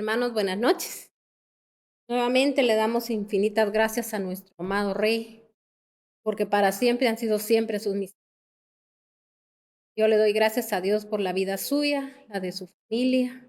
Hermanos, buenas noches. Nuevamente le damos infinitas gracias a nuestro amado Rey, porque para siempre han sido siempre sus misericordias. Yo le doy gracias a Dios por la vida suya, la de su familia,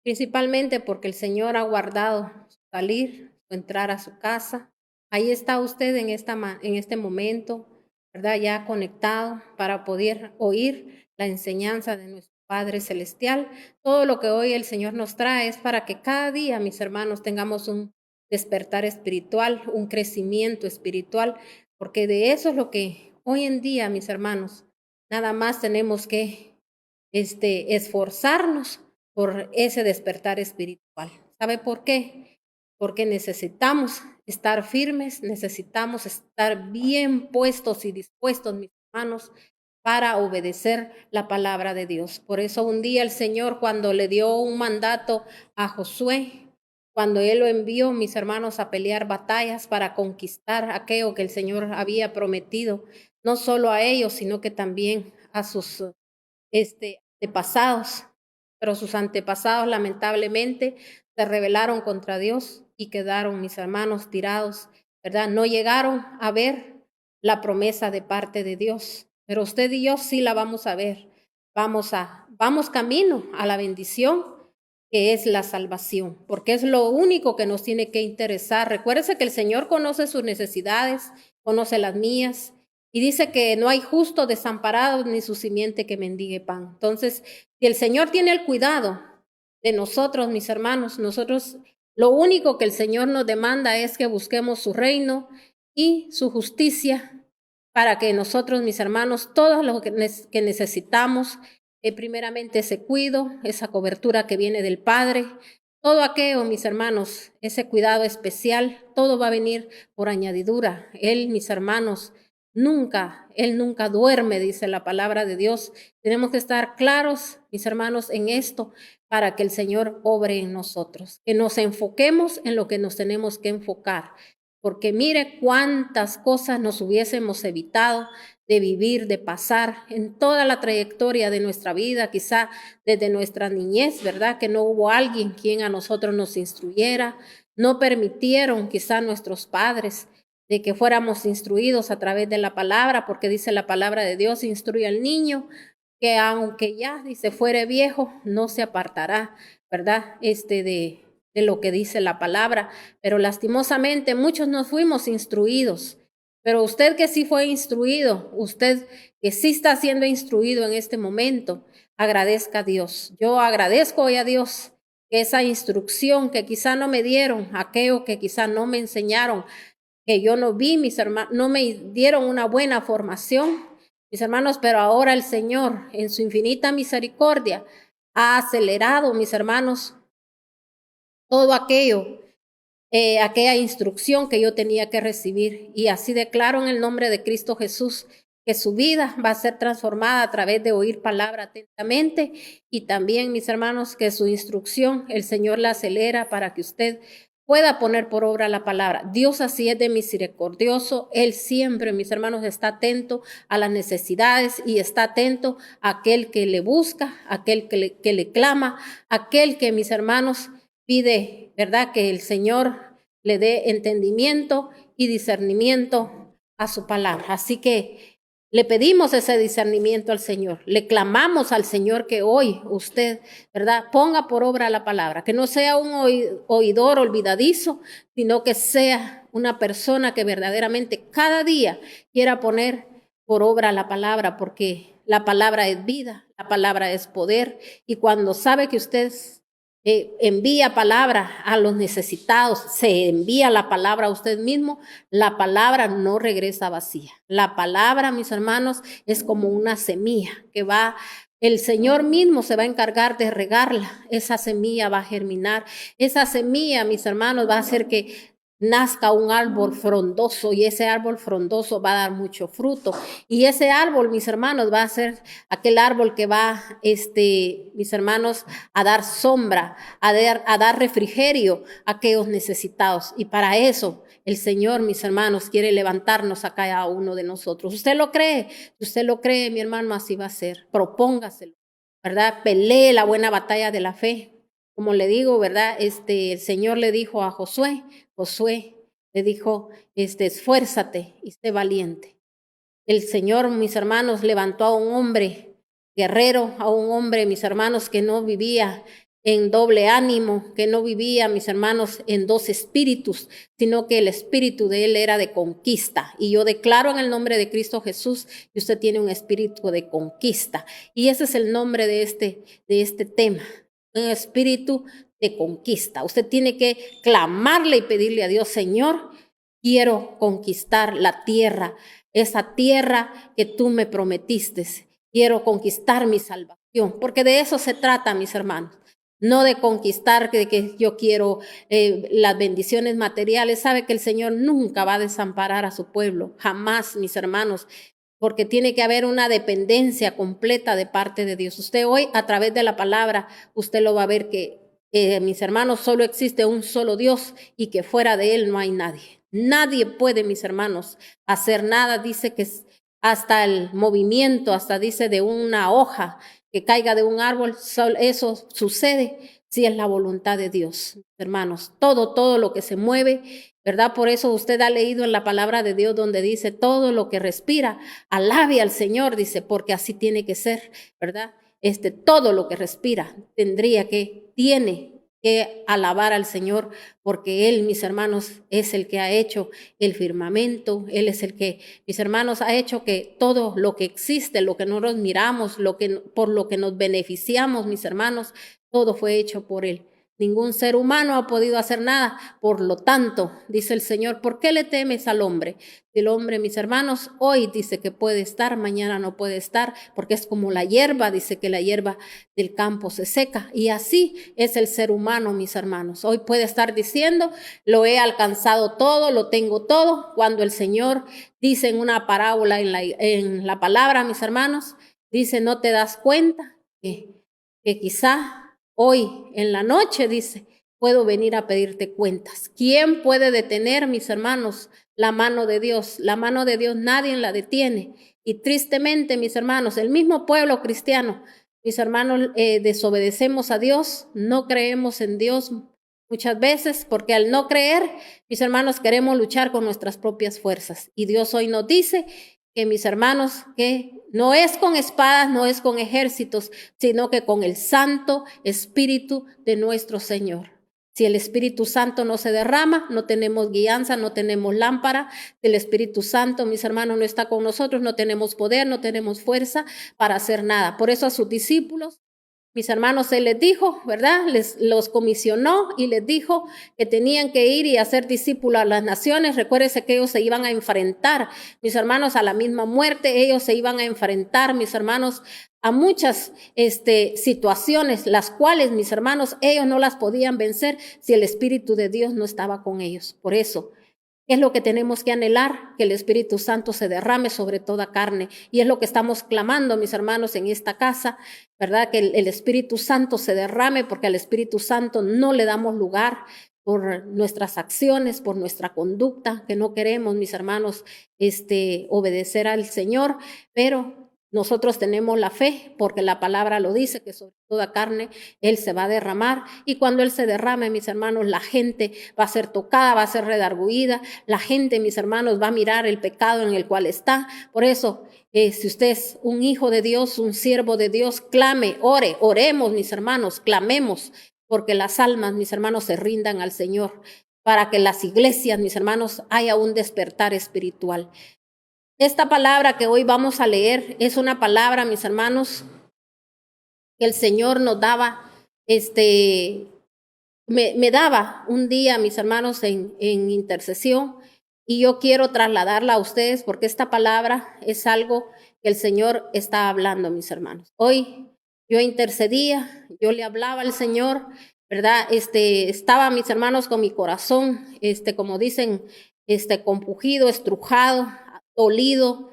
principalmente porque el Señor ha guardado su salir, su entrar a su casa. Ahí está usted en este momento, ¿verdad? Ya conectado para poder oír la enseñanza de nuestro Padre Celestial. Todo lo que hoy el Señor nos trae es para que cada día, mis hermanos, tengamos un despertar espiritual, un crecimiento espiritual, porque de eso es lo que hoy en día, mis hermanos, nada más tenemos que esforzarnos por ese despertar espiritual. ¿Sabe por qué? Porque necesitamos estar firmes, necesitamos estar bien puestos y dispuestos, mis hermanos, para obedecer la palabra de Dios. Por eso un día el Señor, cuando le dio un mandato a Josué, cuando él lo envió, mis hermanos, a pelear batallas para conquistar aquello que el Señor había prometido, no solo a ellos, sino que también a sus antepasados, pero sus antepasados lamentablemente se rebelaron contra Dios y quedaron, mis hermanos, tirados, ¿verdad? No llegaron a ver la promesa de parte de Dios, pero usted y yo sí la vamos a ver. Vamos camino a la bendición que es la salvación, porque es lo único que nos tiene que interesar. Recuérdese que el Señor conoce sus necesidades, conoce las mías, y dice que no hay justo desamparado ni su simiente que mendigue pan. Entonces, si el Señor tiene el cuidado de nosotros, mis hermanos, nosotros lo único que el Señor nos demanda es que busquemos su reino y su justicia para que nosotros, mis hermanos, todo lo que necesitamos, primeramente ese cuidado, esa cobertura que viene del Padre, todo aquello, mis hermanos, ese cuidado especial, todo va a venir por añadidura. Él, mis hermanos, Él nunca duerme, dice la palabra de Dios. Tenemos que estar claros, mis hermanos, en esto para que el Señor obre en nosotros, que nos enfoquemos en lo que nos tenemos que enfocar, porque mire cuántas cosas nos hubiésemos evitado de vivir, de pasar en toda la trayectoria de nuestra vida, quizá desde nuestra niñez, ¿verdad? Que no hubo alguien quien a nosotros nos instruyera, no permitieron quizá nuestros padres de que fuéramos instruidos a través de la palabra, porque dice la palabra de Dios, instruye al niño, que aunque ya, dice, fuere viejo, no se apartará, ¿verdad? De lo que dice la palabra, pero lastimosamente muchos no fuimos instruidos. Pero usted que sí fue instruido, usted que sí está siendo instruido en este momento, agradezca a Dios. Yo agradezco hoy a Dios que esa instrucción que quizá no me dieron, aquello que quizá no me enseñaron, que yo no vi, mis hermanos, no me dieron una buena formación, mis hermanos, pero ahora el Señor, en su infinita misericordia, ha acelerado, mis hermanos, todo aquello, aquella instrucción que yo tenía que recibir. Y así declaro en el nombre de Cristo Jesús que su vida va a ser transformada a través de oír palabra atentamente, y también, mis hermanos, que su instrucción, el Señor la acelera para que usted pueda poner por obra la palabra. Dios así es de misericordioso. Él siempre, mis hermanos, está atento a las necesidades y está atento a aquel que le busca, aquel que le clama, aquel que, mis hermanos, pide, ¿verdad? Que el Señor le dé entendimiento y discernimiento a su palabra. Así que le pedimos ese discernimiento al Señor, le clamamos al Señor que hoy usted, ¿verdad?, ponga por obra la palabra, que no sea un oidor olvidadizo, sino que sea una persona que verdaderamente cada día quiera poner por obra la palabra, porque la palabra es vida, la palabra es poder, y cuando sabe que usted envía palabra a los necesitados, se envía la palabra a usted mismo, la palabra no regresa vacía. La palabra, mis hermanos, es como una semilla que va, el Señor mismo se va a encargar de regarla. Esa semilla va a germinar. Esa semilla, mis hermanos, va a hacer que nazca un árbol frondoso, y ese árbol frondoso va a dar mucho fruto. Y ese árbol, mis hermanos, va a ser aquel árbol que va, mis hermanos, a dar sombra, a dar refrigerio a aquellos necesitados. Y para eso el Señor, mis hermanos, quiere levantarnos a cada uno de nosotros. ¿Usted lo cree? Si usted lo cree, mi hermano, así va a ser. Propóngaselo, ¿verdad? Pelee la buena batalla de la fe. como le digo, ¿verdad? El Señor le dijo a Josué le dijo, esfuérzate y sé valiente. El Señor, mis hermanos, levantó a un hombre guerrero, a un hombre, mis hermanos, que no vivía en doble ánimo, que no vivía, mis hermanos, en dos espíritus, sino que el espíritu de él era de conquista. Y yo declaro en el nombre de Cristo Jesús que usted tiene un espíritu de conquista. Y ese es el nombre de este tema, un espíritu de conquista. Usted tiene que clamarle y pedirle a Dios, Señor, quiero conquistar la tierra, esa tierra que tú me prometiste. Quiero conquistar mi salvación, porque de eso se trata, mis hermanos. No de conquistar, de que yo quiero las bendiciones materiales. Sabe que el Señor nunca va a desamparar a su pueblo, jamás, mis hermanos, porque tiene que haber una dependencia completa de parte de Dios. Usted hoy, a través de la palabra, usted lo va a ver que, mis hermanos, solo existe un solo Dios y que fuera de él no hay nadie. Nadie puede, mis hermanos, hacer nada. Dice que hasta el movimiento, hasta dice de una hoja que caiga de un árbol, eso sucede si es la voluntad de Dios, hermanos. Todo lo que se mueve, ¿verdad? Por eso usted ha leído en la palabra de Dios donde dice todo lo que respira, alabe al Señor, dice, porque así tiene que ser, ¿verdad? Todo lo que respira tiene que alabar al Señor, porque Él, mis hermanos, es el que ha hecho el firmamento. Él es el que, mis hermanos, ha hecho que todo lo que existe, lo que nosotros miramos, por lo que nos beneficiamos, mis hermanos, todo fue hecho por Él. Ningún ser humano ha podido hacer nada. Por lo tanto, dice el Señor, ¿por qué le temes al hombre? El hombre, mis hermanos, hoy dice que puede estar, mañana no puede estar, porque es como la hierba, dice que la hierba del campo se seca. Y así es el ser humano, mis hermanos. Hoy puede estar diciendo, lo he alcanzado todo, lo tengo todo, cuando el Señor dice en una parábola en la palabra, mis hermanos, dice, no te das cuenta que quizá hoy en la noche, dice, puedo venir a pedirte cuentas. ¿Quién puede detener, mis hermanos, la mano de Dios? La mano de Dios nadie la detiene. Y tristemente, mis hermanos, el mismo pueblo cristiano, mis hermanos, desobedecemos a Dios, no creemos en Dios muchas veces, porque al no creer, mis hermanos, queremos luchar con nuestras propias fuerzas. Y Dios hoy nos dice que, mis hermanos, que no es con espadas, no es con ejércitos, sino que con el Santo Espíritu de nuestro Señor. Si el Espíritu Santo no se derrama, no tenemos guianza, no tenemos lámpara. Si el Espíritu Santo, mis hermanos, no está con nosotros, no tenemos poder, no tenemos fuerza para hacer nada. Por eso a sus discípulos, mis hermanos, Él les dijo, ¿verdad? Los comisionó y les dijo que tenían que ir y hacer discípulos a las naciones. Recuérdense que ellos se iban a enfrentar, mis hermanos, a la misma muerte. Ellos se iban a enfrentar, mis hermanos, a muchas situaciones, las cuales, mis hermanos, ellos no las podían vencer si el Espíritu de Dios no estaba con ellos. Por eso, es lo que tenemos que anhelar, que el Espíritu Santo se derrame sobre toda carne. Y es lo que estamos clamando, mis hermanos, en esta casa, ¿verdad? Que el Espíritu Santo se derrame, porque al Espíritu Santo no le damos lugar por nuestras acciones, por nuestra conducta, que no queremos, mis hermanos, obedecer al Señor, pero nosotros tenemos la fe, porque la palabra lo dice, que sobre toda carne Él se va a derramar. Y cuando Él se derrame, mis hermanos, la gente va a ser tocada, va a ser redarguida. La gente, mis hermanos, va a mirar el pecado en el cual está. Por eso, si usted es un hijo de Dios, un siervo de Dios, clame, oremos, mis hermanos, clamemos, porque las almas, mis hermanos, se rindan al Señor, para que las iglesias, mis hermanos, haya un despertar espiritual. Esta palabra que hoy vamos a leer es una palabra, mis hermanos, que el Señor nos daba, me daba un día, mis hermanos, en intercesión, y yo quiero trasladarla a ustedes porque esta palabra es algo que el Señor está hablando, mis hermanos. Hoy yo intercedía, yo le hablaba al Señor, ¿verdad? Estaba, mis hermanos, con mi corazón, como dicen, compungido, estrujado, dolido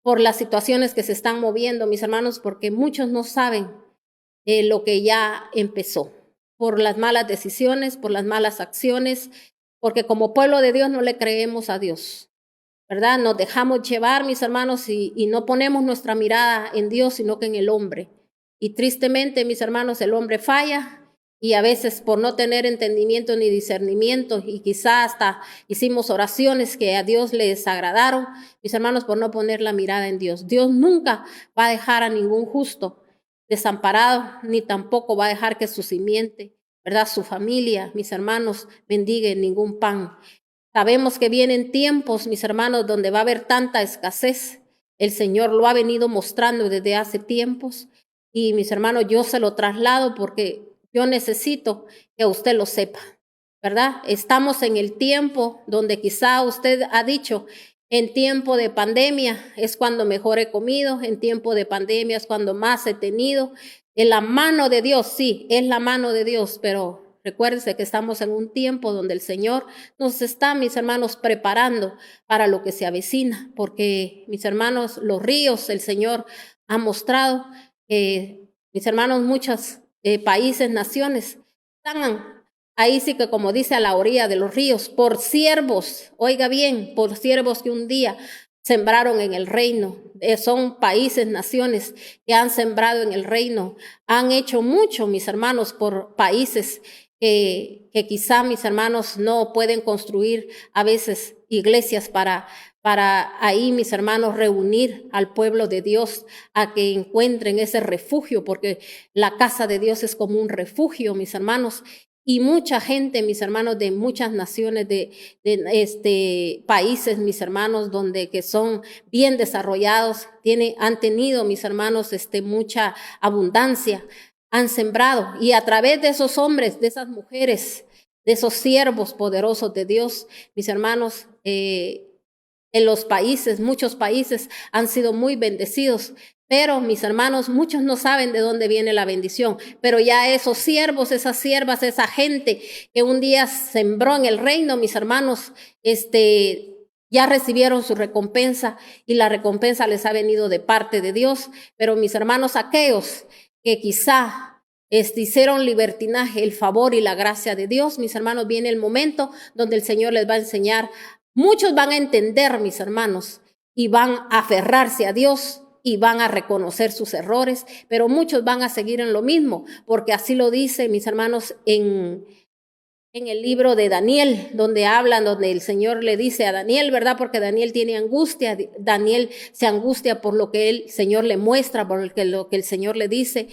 por las situaciones que se están moviendo, mis hermanos, porque muchos no saben lo que ya empezó, por las malas decisiones, por las malas acciones, porque como pueblo de Dios no le creemos a Dios, ¿verdad? Nos dejamos llevar, mis hermanos, y no ponemos nuestra mirada en Dios, sino que en el hombre. Y tristemente, mis hermanos, el hombre falla Y a veces por no tener entendimiento ni discernimiento, y quizá hasta hicimos oraciones que a Dios le desagradaron, mis hermanos, por no poner la mirada en Dios. Dios nunca va a dejar a ningún justo desamparado, ni tampoco va a dejar que su simiente, ¿verdad?, su familia, mis hermanos, mendiguen ningún pan. Sabemos que vienen tiempos, mis hermanos, donde va a haber tanta escasez. El Señor lo ha venido mostrando desde hace tiempos. Y mis hermanos, yo se lo traslado porque yo necesito que usted lo sepa, ¿verdad? Estamos en el tiempo donde quizá usted ha dicho, en tiempo de pandemia es cuando mejor he comido, en tiempo de pandemia es cuando más he tenido. En la mano de Dios, sí, es la mano de Dios, pero recuérdense que estamos en un tiempo donde el Señor nos está, mis hermanos, preparando para lo que se avecina, porque, mis hermanos, los ríos, el Señor ha mostrado que, mis hermanos, muchos países, naciones, están ahí sí que, como dice, a la orilla de los ríos, por siervos, oiga bien, por siervos que un día sembraron en el reino. Son países, naciones que han sembrado en el reino. Han hecho mucho, mis hermanos, por países que quizá, mis hermanos, no pueden construir a veces iglesias para ahí, mis hermanos, reunir al pueblo de Dios a que encuentren ese refugio, porque la casa de Dios es como un refugio, mis hermanos. Y mucha gente, mis hermanos, de muchas naciones, de países, mis hermanos, donde que son bien desarrollados, han tenido, mis hermanos, mucha abundancia, han sembrado. Y a través de esos hombres, de esas mujeres, de esos siervos poderosos de Dios, mis hermanos, en los países, muchos países han sido muy bendecidos. Pero, mis hermanos, muchos no saben de dónde viene la bendición, pero ya esos siervos, esas siervas, esa gente que un día sembró en el reino, mis hermanos, ya recibieron su recompensa, y la recompensa les ha venido de parte de Dios. Pero, mis hermanos, aquellos que quizá hicieron libertinaje, el favor y la gracia de Dios, mis hermanos, viene el momento donde el Señor les va a enseñar. Muchos van a entender, mis hermanos, y van a aferrarse a Dios y van a reconocer sus errores, pero muchos van a seguir en lo mismo, porque así lo dice, mis hermanos, en el libro de Daniel, donde hablan, donde el Señor le dice a Daniel, ¿verdad? Porque Daniel tiene angustia, Daniel se angustia por lo que el Señor le muestra, por lo que el Señor le dice,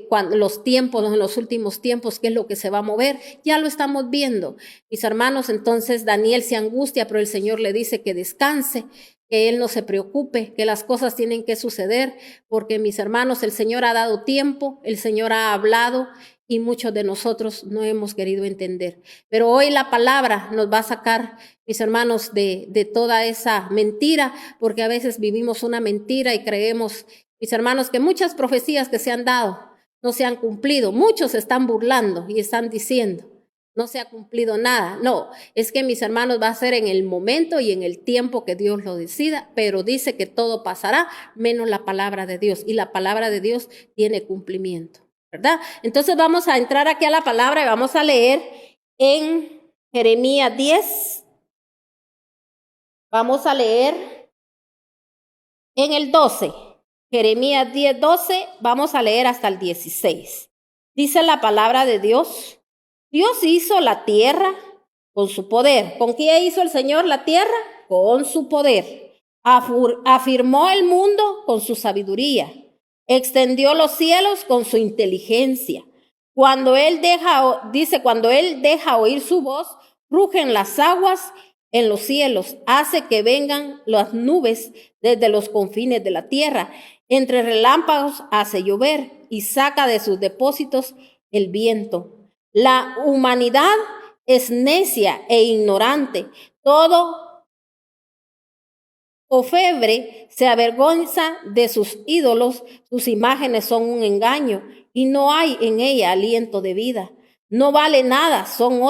cuando los tiempos, en los últimos tiempos, qué es lo que se va a mover, ya lo estamos viendo, mis hermanos. Entonces Daniel se angustia, pero el Señor le dice que descanse, que él no se preocupe, que las cosas tienen que suceder, porque, mis hermanos, el Señor ha dado tiempo, el Señor ha hablado, y muchos de nosotros no hemos querido entender. Pero hoy la palabra nos va a sacar, mis hermanos, de toda esa mentira, porque a veces vivimos una mentira y creemos, mis hermanos, que muchas profecías que se han dado no se han cumplido. Muchos se están burlando y están diciendo, no se ha cumplido nada. No, es que, mis hermanos, va a ser en el momento y en el tiempo que Dios lo decida, pero dice que todo pasará menos la palabra de Dios, y la palabra de Dios tiene cumplimiento, ¿verdad? Entonces vamos a entrar aquí a la palabra y vamos a leer en Jeremías 10. Vamos a leer en el 12. Jeremías 10, 12, vamos a leer hasta el 16. Dice la palabra de Dios: Dios hizo la tierra con su poder. ¿Con qué hizo el Señor la tierra? Con su poder. Afirmó el mundo con su sabiduría. Extendió los cielos con su inteligencia. Cuando Él deja oír su voz, rugen las aguas en los cielos, hace que vengan las nubes desde los confines de la tierra. Entre relámpagos hace llover y saca de sus depósitos el viento. La humanidad es necia e ignorante. Todo orfebre se avergüenza de sus ídolos, sus imágenes son un engaño y no hay en ella aliento de vida. No vale nada, son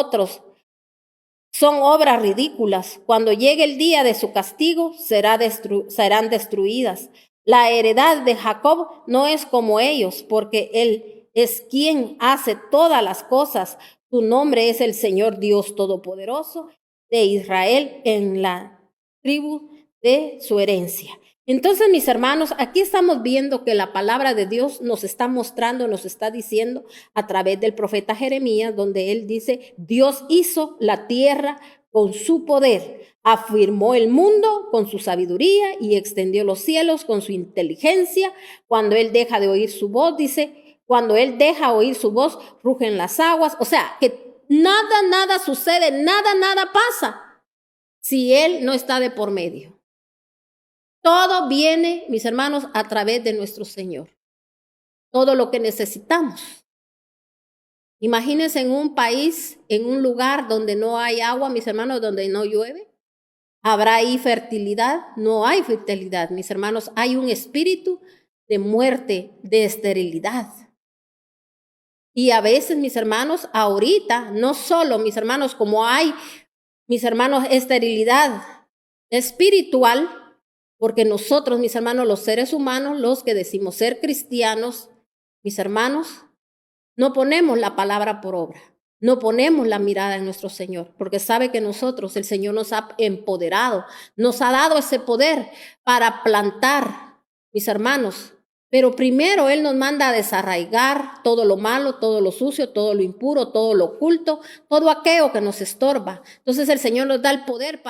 obras ridículas. Cuando llegue el día de su castigo, serán destruidas. La heredad de Jacob no es como ellos, porque él es quien hace todas las cosas. Su nombre es el Señor Dios Todopoderoso de Israel, en la tribu de su herencia. Entonces, mis hermanos, aquí estamos viendo que la palabra de Dios nos está mostrando, nos está diciendo a través del profeta Jeremías, donde él dice, Dios hizo la tierra con su poder, afirmó el mundo con su sabiduría y extendió los cielos con su inteligencia. Cuando él deja de oír su voz, dice, cuando él deja oír su voz, rugen las aguas. O sea, que nada sucede, nada pasa si él no está de por medio. Todo viene, mis hermanos, a través de nuestro Señor. Todo lo que necesitamos. Imagínense en un país, en un lugar donde no hay agua, mis hermanos, donde no llueve. ¿Habrá ahí fertilidad? No hay fertilidad, mis hermanos. Hay un espíritu de muerte, de esterilidad. Y a veces, mis hermanos, ahorita, no solo, mis hermanos, como hay, mis hermanos, esterilidad espiritual, porque nosotros, mis hermanos, los seres humanos, los que decimos ser cristianos, mis hermanos, no ponemos la palabra por obra, no ponemos la mirada en nuestro Señor, porque sabe que nosotros, el Señor nos ha empoderado, nos ha dado ese poder para plantar, mis hermanos. Pero primero Él nos manda a desarraigar todo lo malo, todo lo sucio, todo lo impuro, todo lo oculto, todo aquello que nos estorba. Entonces el Señor nos da el poder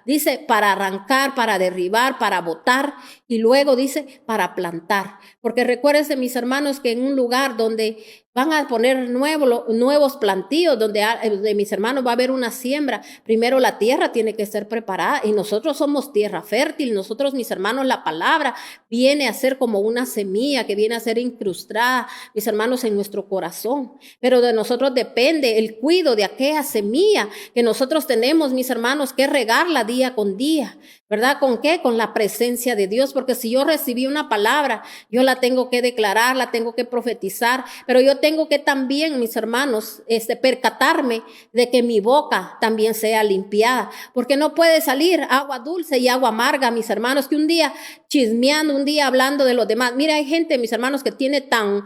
dice, para arrancar, para derribar, para botar y luego dice, para plantar. Porque recuérdense, mis hermanos, que en un lugar donde van a poner nuevos plantíos, donde mis hermanos va a haber una siembra, primero la tierra tiene que ser preparada y nosotros somos tierra fértil. Nosotros, mis hermanos, la palabra viene a ser como una semilla que viene a ser incrustada, mis hermanos, en nuestro corazón. Pero de nosotros depende el cuidado de aquella semilla que nosotros tenemos, mis hermanos, que regarla día con día. ¿Verdad? ¿Con qué? Con la presencia de Dios, porque si yo recibí una palabra, yo la tengo que declarar, la tengo que profetizar, pero yo tengo que también, mis hermanos, percatarme de que mi boca también sea limpiada, porque no puede salir agua dulce y agua amarga, mis hermanos, que un día chismeando, un día hablando de los demás. Mira, hay gente, mis hermanos, que tiene tan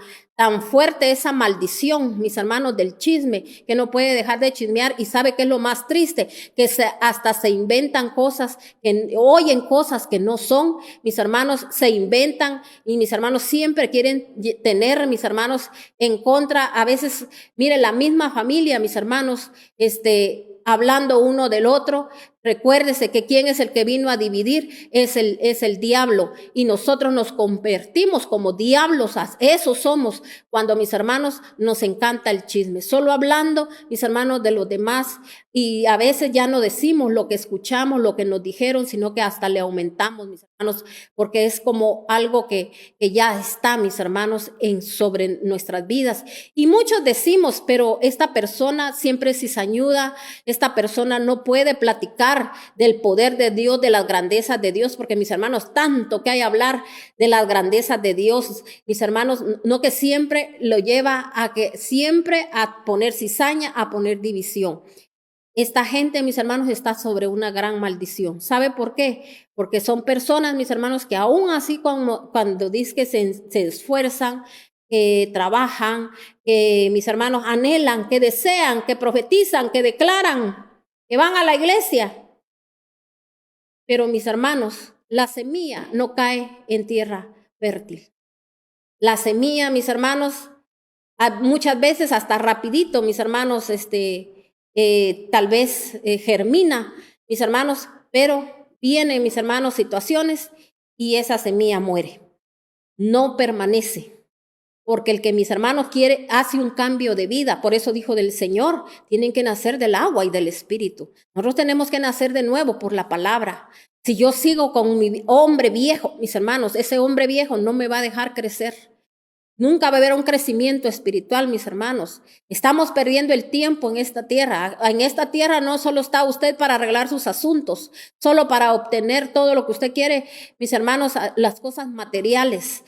fuerte esa maldición, mis hermanos, del chisme, que no puede dejar de chismear y sabe que es lo más triste, que hasta se inventan cosas, que oyen cosas que no son, mis hermanos, se inventan y mis hermanos siempre quieren tener, mis hermanos, en contra, a veces, mire, la misma familia, mis hermanos, hablando uno del otro. Recuérdese que quién es el que vino a dividir, es el diablo, y nosotros nos convertimos como diablos, eso somos, cuando, mis hermanos, nos encanta el chisme, solo hablando, mis hermanos, de los demás, y a veces ya no decimos lo que escuchamos, lo que nos dijeron, sino que hasta le aumentamos, mis hermanos, porque es como algo que ya está, mis hermanos, sobre nuestras vidas. Y muchos decimos, pero esta persona siempre es cizañuda, esta persona no puede platicar del poder de Dios, de las grandezas de Dios, porque, mis hermanos, tanto que hay hablar de las grandezas de Dios, mis hermanos, no, que siempre lo lleva a poner cizaña, a poner división. Esta gente, mis hermanos, está sobre una gran maldición. ¿Sabe por qué? Porque son personas, mis hermanos, que aún así cuando dicen que se esfuerzan, que trabajan, que, mis hermanos, anhelan, que desean, que profetizan, que declaran, que van a la iglesia. Pero, mis hermanos, la semilla no cae en tierra fértil. La semilla, mis hermanos, muchas veces hasta rapidito, mis hermanos, tal vez germina, mis hermanos, pero vienen, mis hermanos, situaciones y esa semilla muere, no permanece. Porque el que, mis hermanos, hace un cambio de vida. Por eso dijo del Señor, tienen que nacer del agua y del espíritu. Nosotros tenemos que nacer de nuevo por la palabra. Si yo sigo con mi hombre viejo, mis hermanos, ese hombre viejo no me va a dejar crecer. Nunca va a haber un crecimiento espiritual, mis hermanos. Estamos perdiendo el tiempo en esta tierra. En esta tierra no solo está usted para arreglar sus asuntos, solo para obtener todo lo que usted quiere, mis hermanos, las cosas materiales.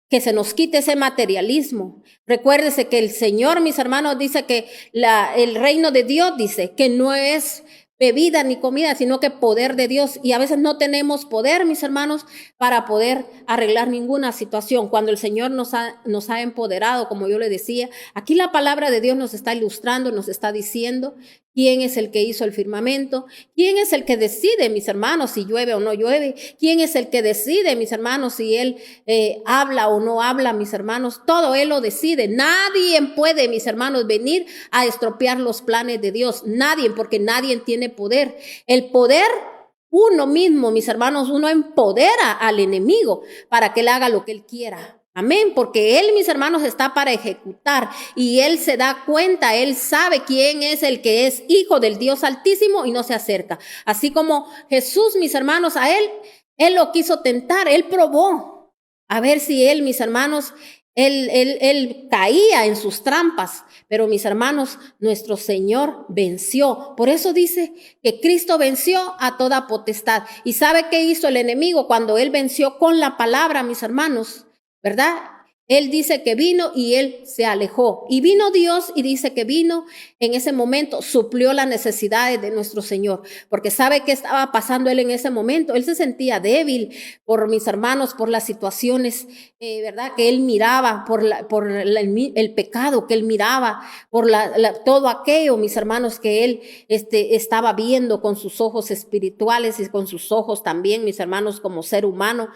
Que se nos quite ese materialismo. Recuérdese que el Señor, mis hermanos, dice que el reino de Dios, dice que no es bebida ni comida, sino que poder de Dios. Y a veces no tenemos poder, mis hermanos, para poder arreglar ninguna situación. Cuando el Señor nos ha empoderado, como yo le decía, aquí la palabra de Dios nos está ilustrando, nos está diciendo ¿Quién es el que hizo el firmamento? ¿Quién es el que decide, mis hermanos, si llueve o no llueve? ¿Quién es el que decide, mis hermanos, si Él habla o no habla, mis hermanos? Todo Él lo decide. Nadie puede, mis hermanos, venir a estropear los planes de Dios. Nadie, porque nadie tiene poder. El poder, uno mismo, mis hermanos, uno empodera al enemigo para que Él haga lo que Él quiera. Amén, porque Él, mis hermanos, está para ejecutar y Él se da cuenta, Él sabe quién es el que es hijo del Dios Altísimo y no se acerca. Así como Jesús, mis hermanos, a Él lo quiso tentar, Él probó a ver si Él, mis hermanos, Él caía en sus trampas, pero mis hermanos, nuestro Señor venció. Por eso dice que Cristo venció a toda potestad. ¿Y sabe qué hizo el enemigo cuando Él venció con la palabra, mis hermanos? ¿Verdad? Él dice que vino y Él se alejó. Y vino Dios y dice que vino en ese momento, suplió las necesidades de nuestro Señor. Porque ¿sabe qué estaba pasando Él en ese momento? Él se sentía débil por mis hermanos, por las situaciones, ¿verdad? Que Él miraba, por el pecado que Él miraba, por todo aquello, mis hermanos, que Él estaba viendo con sus ojos espirituales y con sus ojos también, mis hermanos, como ser humano.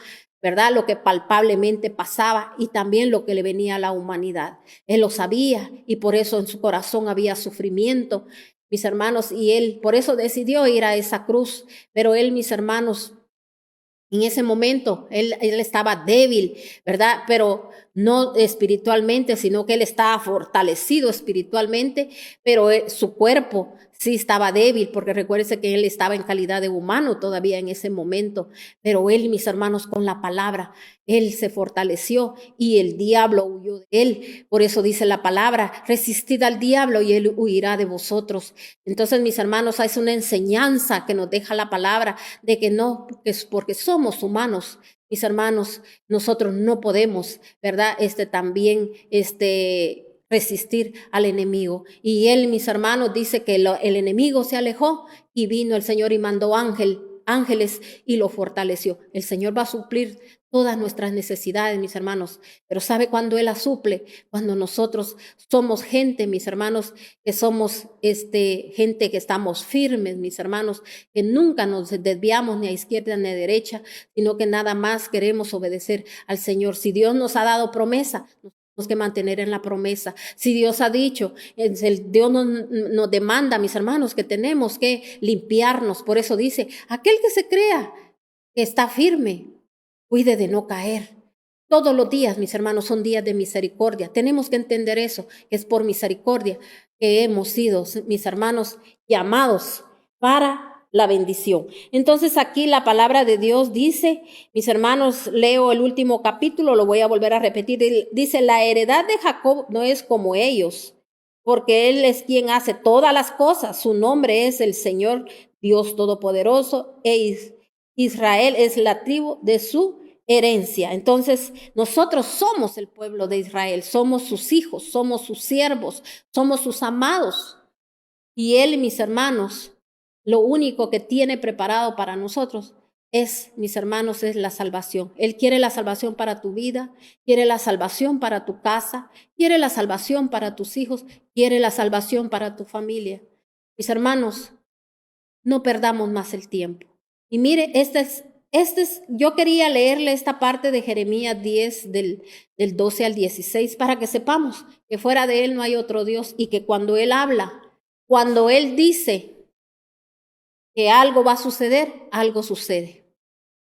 ¿Verdad? Lo que palpablemente pasaba y también lo que le venía a la humanidad. Él lo sabía y por eso en su corazón había sufrimiento, mis hermanos, y Él por eso decidió ir a esa cruz. Pero Él, mis hermanos, en ese momento, él estaba débil, ¿verdad? Pero no espiritualmente, sino que Él estaba fortalecido espiritualmente, pero su cuerpo sí estaba débil, porque recuérdese que Él estaba en calidad de humano todavía en ese momento. Pero Él, mis hermanos, con la palabra, Él se fortaleció y el diablo huyó de Él. Por eso dice la palabra, resistid al diablo y Él huirá de vosotros. Entonces, mis hermanos, es una enseñanza que nos deja la palabra de que no, es porque somos humanos. Mis hermanos, nosotros no podemos, ¿verdad? También, resistir al enemigo. Y Él, mis hermanos, dice que el enemigo se alejó y vino el Señor y mandó ángeles y lo fortaleció. El Señor va a suplir todas nuestras necesidades, mis hermanos. Pero ¿sabe cuándo Él las suple? Cuando nosotros somos gente, mis hermanos, que somos gente que estamos firmes, mis hermanos, que nunca nos desviamos ni a izquierda ni a derecha, sino que nada más queremos obedecer al Señor. Si Dios nos ha dado promesa, tenemos que mantener en la promesa. Si Dios ha dicho, Dios nos demanda, mis hermanos, que tenemos que limpiarnos. Por eso dice, aquel que se crea que está firme, cuide de no caer. Todos los días, mis hermanos, son días de misericordia. Tenemos que entender eso, que es por misericordia que hemos sido, mis hermanos, llamados para la bendición. Entonces aquí la palabra de Dios dice, mis hermanos, leo el último capítulo, lo voy a volver a repetir, dice, la heredad de Jacob no es como ellos, porque Él es quien hace todas las cosas, su nombre es el Señor Dios Todopoderoso, Israel es la tribu de su herencia. Entonces, nosotros somos el pueblo de Israel, somos sus hijos, somos sus siervos, somos sus amados. Y Él, mis hermanos, lo único que tiene preparado para nosotros es, mis hermanos, es la salvación. Él quiere la salvación para tu vida, quiere la salvación para tu casa, quiere la salvación para tus hijos, quiere la salvación para tu familia. Mis hermanos, no perdamos más el tiempo. Y mire, yo quería leerle esta parte de Jeremías 10 del 12 al 16 para que sepamos que fuera de Él no hay otro Dios y que cuando Él habla, cuando Él dice que algo va a suceder, algo sucede.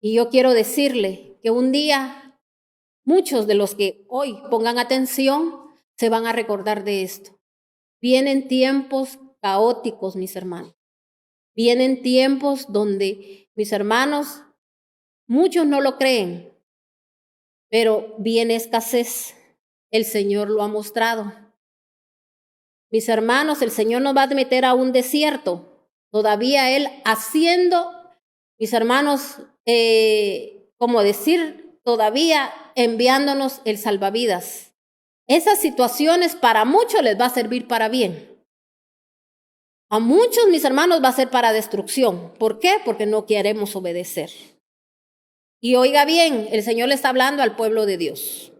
Y yo quiero decirle que un día muchos de los que hoy pongan atención se van a recordar de esto. Vienen tiempos caóticos, mis hermanos. Vienen tiempos donde, mis hermanos, muchos no lo creen, pero viene escasez. El Señor lo ha mostrado. Mis hermanos, el Señor nos va a meter a un desierto. Todavía Él haciendo, mis hermanos, como decir, todavía enviándonos el salvavidas. Esas situaciones para muchos les va a servir para bien. A muchos, mis hermanos, va a ser para destrucción. ¿Por qué? Porque no queremos obedecer. Y oiga bien, el Señor le está hablando al pueblo de Dios.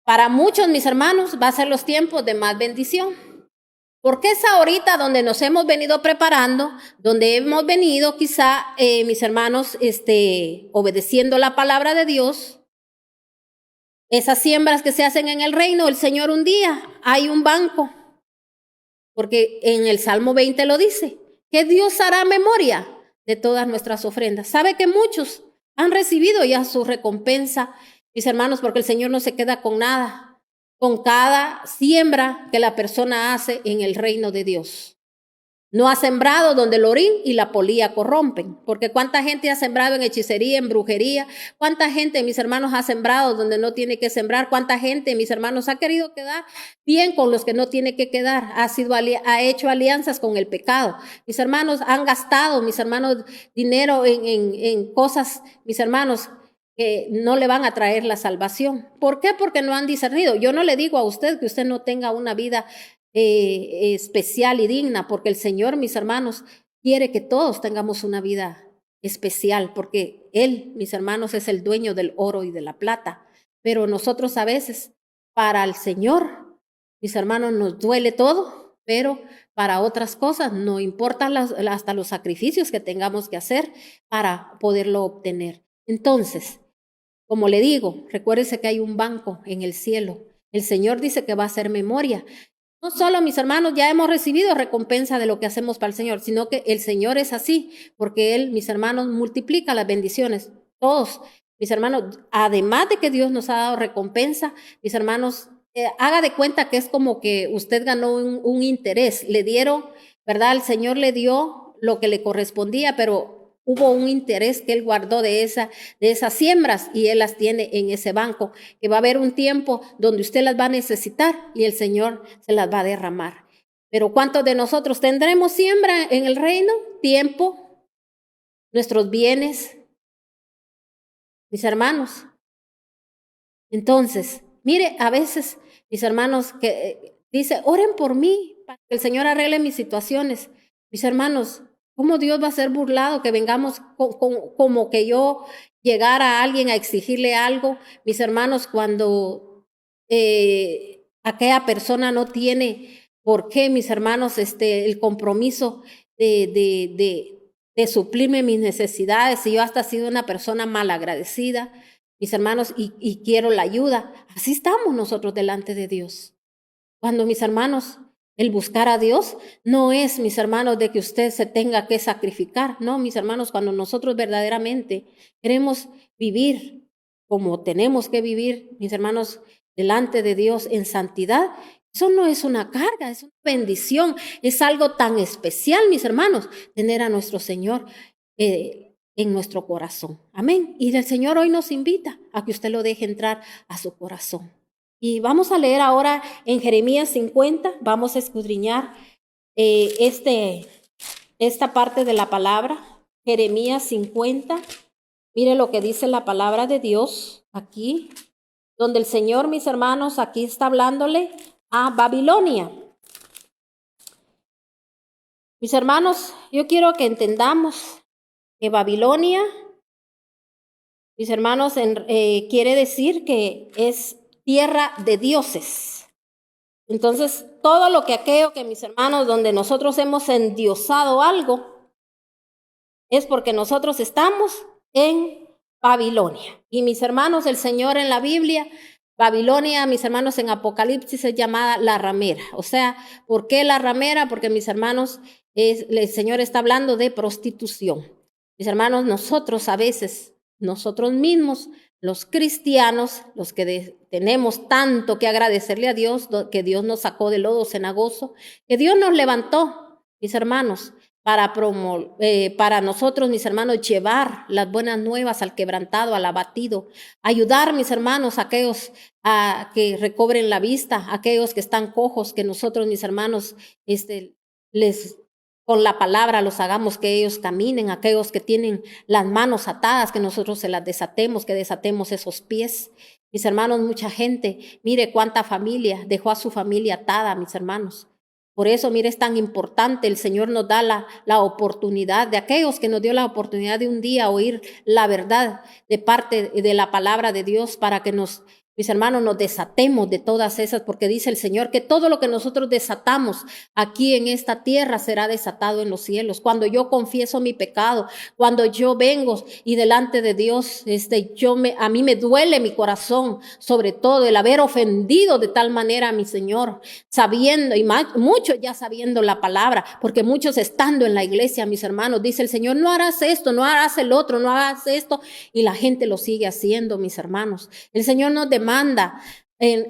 Para muchos, mis hermanos, va a ser los tiempos de más bendición. Porque es ahorita donde nos hemos venido preparando, donde hemos venido quizá, mis hermanos, obedeciendo la palabra de Dios. Esas siembras que se hacen en el reino del Señor un día, hay un banco, porque en el Salmo 20 lo dice, que Dios hará memoria de todas nuestras ofrendas. Sabe que muchos han recibido ya su recompensa, mis hermanos, porque el Señor no se queda con nada, con cada siembra que la persona hace en el reino de Dios. No ha sembrado donde el orín y la polilla corrompen, porque cuánta gente ha sembrado en hechicería, en brujería, cuánta gente, mis hermanos, ha sembrado donde no tiene que sembrar, cuánta gente, mis hermanos, ha querido quedar bien con los que no tiene que quedar, ha hecho alianzas con el pecado. Mis hermanos han gastado, mis hermanos, dinero en cosas, mis hermanos, que no le van a traer la salvación. ¿Por qué? Porque no han discernido. Yo no le digo a usted que usted no tenga una vida especial y digna, porque el Señor, mis hermanos, quiere que todos tengamos una vida especial, porque Él, mis hermanos, es el dueño del oro y de la plata. Pero nosotros a veces, para el Señor, mis hermanos, nos duele todo, pero para otras cosas no importa hasta los sacrificios que tengamos que hacer para poderlo obtener. Entonces, como le digo, recuérdese que hay un banco en el cielo. El Señor dice que va a hacer memoria. No solo, mis hermanos, ya hemos recibido recompensa de lo que hacemos para el Señor, sino que el Señor es así, porque Él, mis hermanos, multiplica las bendiciones. Todos, mis hermanos, además de que Dios nos ha dado recompensa, mis hermanos, haga de cuenta que es como que usted ganó un interés. Le dieron, ¿verdad? El Señor le dio lo que le correspondía, pero hubo un interés que Él guardó de esas siembras y Él las tiene en ese banco, que va a haber un tiempo donde usted las va a necesitar y el Señor se las va a derramar. Pero ¿cuántos de nosotros tendremos siembra en el reino? Tiempo, nuestros bienes, mis hermanos. Entonces, mire, a veces mis hermanos que dice, oren por mí para que el Señor arregle mis situaciones. Mis hermanos, ¿cómo Dios va a ser burlado que vengamos como que yo llegara a alguien a exigirle algo? Mis hermanos, cuando aquella persona no tiene por qué, mis hermanos, el compromiso de suplirme mis necesidades, y yo hasta he sido una persona malagradecida, mis hermanos, y quiero la ayuda. Así estamos nosotros delante de Dios. Cuando, mis hermanos, el buscar a Dios no es, mis hermanos, de que usted se tenga que sacrificar. No, mis hermanos, cuando nosotros verdaderamente queremos vivir como tenemos que vivir, mis hermanos, delante de Dios en santidad, eso no es una carga, es una bendición, es algo tan especial, mis hermanos, tener a nuestro Señor en nuestro corazón. Amén. Y el Señor hoy nos invita a que usted lo deje entrar a su corazón. Y vamos a leer ahora en Jeremías 50, vamos a escudriñar esta parte de la palabra, Jeremías 50. Mire lo que dice la palabra de Dios aquí, donde el Señor, mis hermanos, aquí está hablándole a Babilonia. Mis hermanos, yo quiero que entendamos que Babilonia, mis hermanos, quiere decir que es tierra de dioses. Entonces, todo lo que aquello que, mis hermanos, donde nosotros hemos endiosado algo, es porque nosotros estamos en Babilonia. Y mis hermanos, el Señor en la Biblia, Babilonia, mis hermanos, en Apocalipsis es llamada la ramera. O sea, ¿por qué la ramera? Porque, mis hermanos, el Señor está hablando de prostitución. Mis hermanos, nosotros a veces, nosotros mismos, los cristianos, los que tenemos tanto que agradecerle a Dios, que Dios nos sacó del lodo cenagoso, que Dios nos levantó, mis hermanos, para nosotros, mis hermanos, llevar las buenas nuevas al quebrantado, al abatido, ayudar, mis hermanos, a aquellos a que recobren la vista, a aquellos que están cojos, que nosotros, mis hermanos, con la palabra los hagamos que ellos caminen, aquellos que tienen las manos atadas, que nosotros se las desatemos, que desatemos esos pies. Mis hermanos, mucha gente, mire cuánta familia dejó a su familia atada, mis hermanos. Por eso, mire, es tan importante, el Señor nos da la oportunidad, de aquellos que nos dio la oportunidad de un día oír la verdad de parte de la palabra de Dios, para que nos mis hermanos, nos desatemos de todas esas, porque dice el Señor que todo lo que nosotros desatamos aquí en esta tierra será desatado en los cielos. Cuando yo confieso mi pecado, cuando yo vengo y delante de Dios, a mí me duele mi corazón, sobre todo el haber ofendido de tal manera a mi Señor, sabiendo, y muchos ya sabiendo la palabra, porque muchos estando en la iglesia, mis hermanos, dice el Señor, no harás esto, no harás el otro, no hagas esto, y la gente lo sigue haciendo, mis hermanos. El Señor nos demanda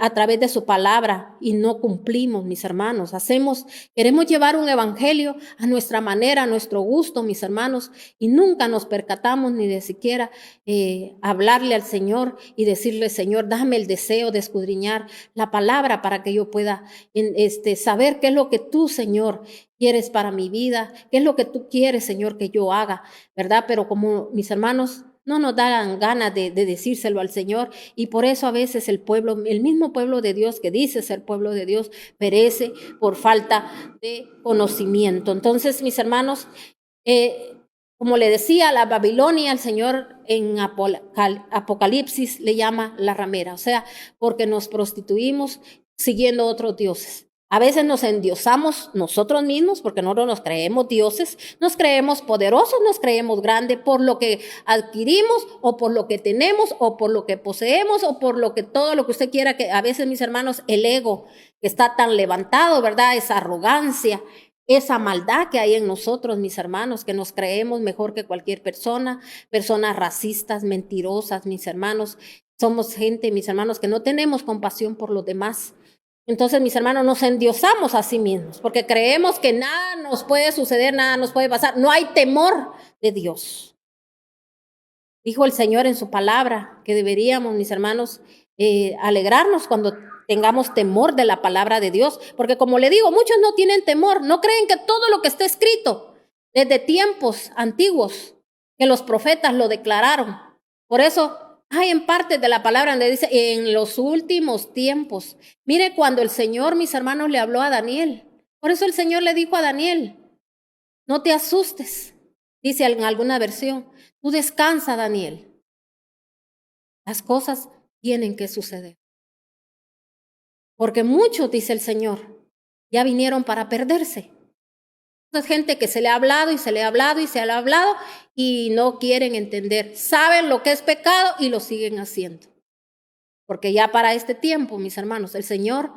a través de su palabra y no cumplimos, mis hermanos. Queremos llevar un evangelio a nuestra manera, a nuestro gusto, mis hermanos, y nunca nos percatamos ni de siquiera hablarle al Señor y decirle, Señor, dame el deseo de escudriñar la palabra para que yo pueda saber qué es lo que tú, Señor, quieres para mi vida, qué es lo que tú quieres, Señor, que yo haga, ¿verdad? Pero como mis hermanos no nos dan ganas de decírselo al Señor, y por eso a veces el mismo pueblo de Dios que dice ser pueblo de Dios, perece por falta de conocimiento. Entonces, mis hermanos, como le decía, la Babilonia, el Señor en Apocalipsis le llama la ramera, o sea, porque nos prostituimos siguiendo otros dioses. A veces nos endiosamos nosotros mismos porque nosotros nos creemos dioses, nos creemos poderosos, nos creemos grandes por lo que adquirimos o por lo que tenemos o por lo que poseemos o por todo lo que usted quiera, que a veces, mis hermanos, el ego que está tan levantado, ¿verdad? Esa arrogancia, esa maldad que hay en nosotros, mis hermanos, que nos creemos mejor que cualquier persona, personas racistas, mentirosas, mis hermanos. Somos gente, mis hermanos, que no tenemos compasión por los demás. Entonces, mis hermanos, nos endiosamos a sí mismos porque creemos que nada nos puede suceder, nada nos puede pasar. No hay temor de Dios. Dijo el Señor en su palabra que deberíamos, mis hermanos, alegrarnos cuando tengamos temor de la palabra de Dios. Porque como le digo, muchos no tienen temor, no creen que todo lo que está escrito desde tiempos antiguos, que los profetas lo declararon. Por eso hay en parte de la palabra donde dice, en los últimos tiempos. Mire cuando el Señor, mis hermanos, le habló a Daniel. Por eso el Señor le dijo a Daniel, no te asustes, dice en alguna versión, tú descansa, Daniel. Las cosas tienen que suceder. Porque muchos, dice el Señor, ya vinieron para perderse. Es gente que se le ha hablado y se le ha hablado y se le ha hablado y no quieren entender. Saben lo que es pecado y lo siguen haciendo. Porque ya para este tiempo, mis hermanos, el Señor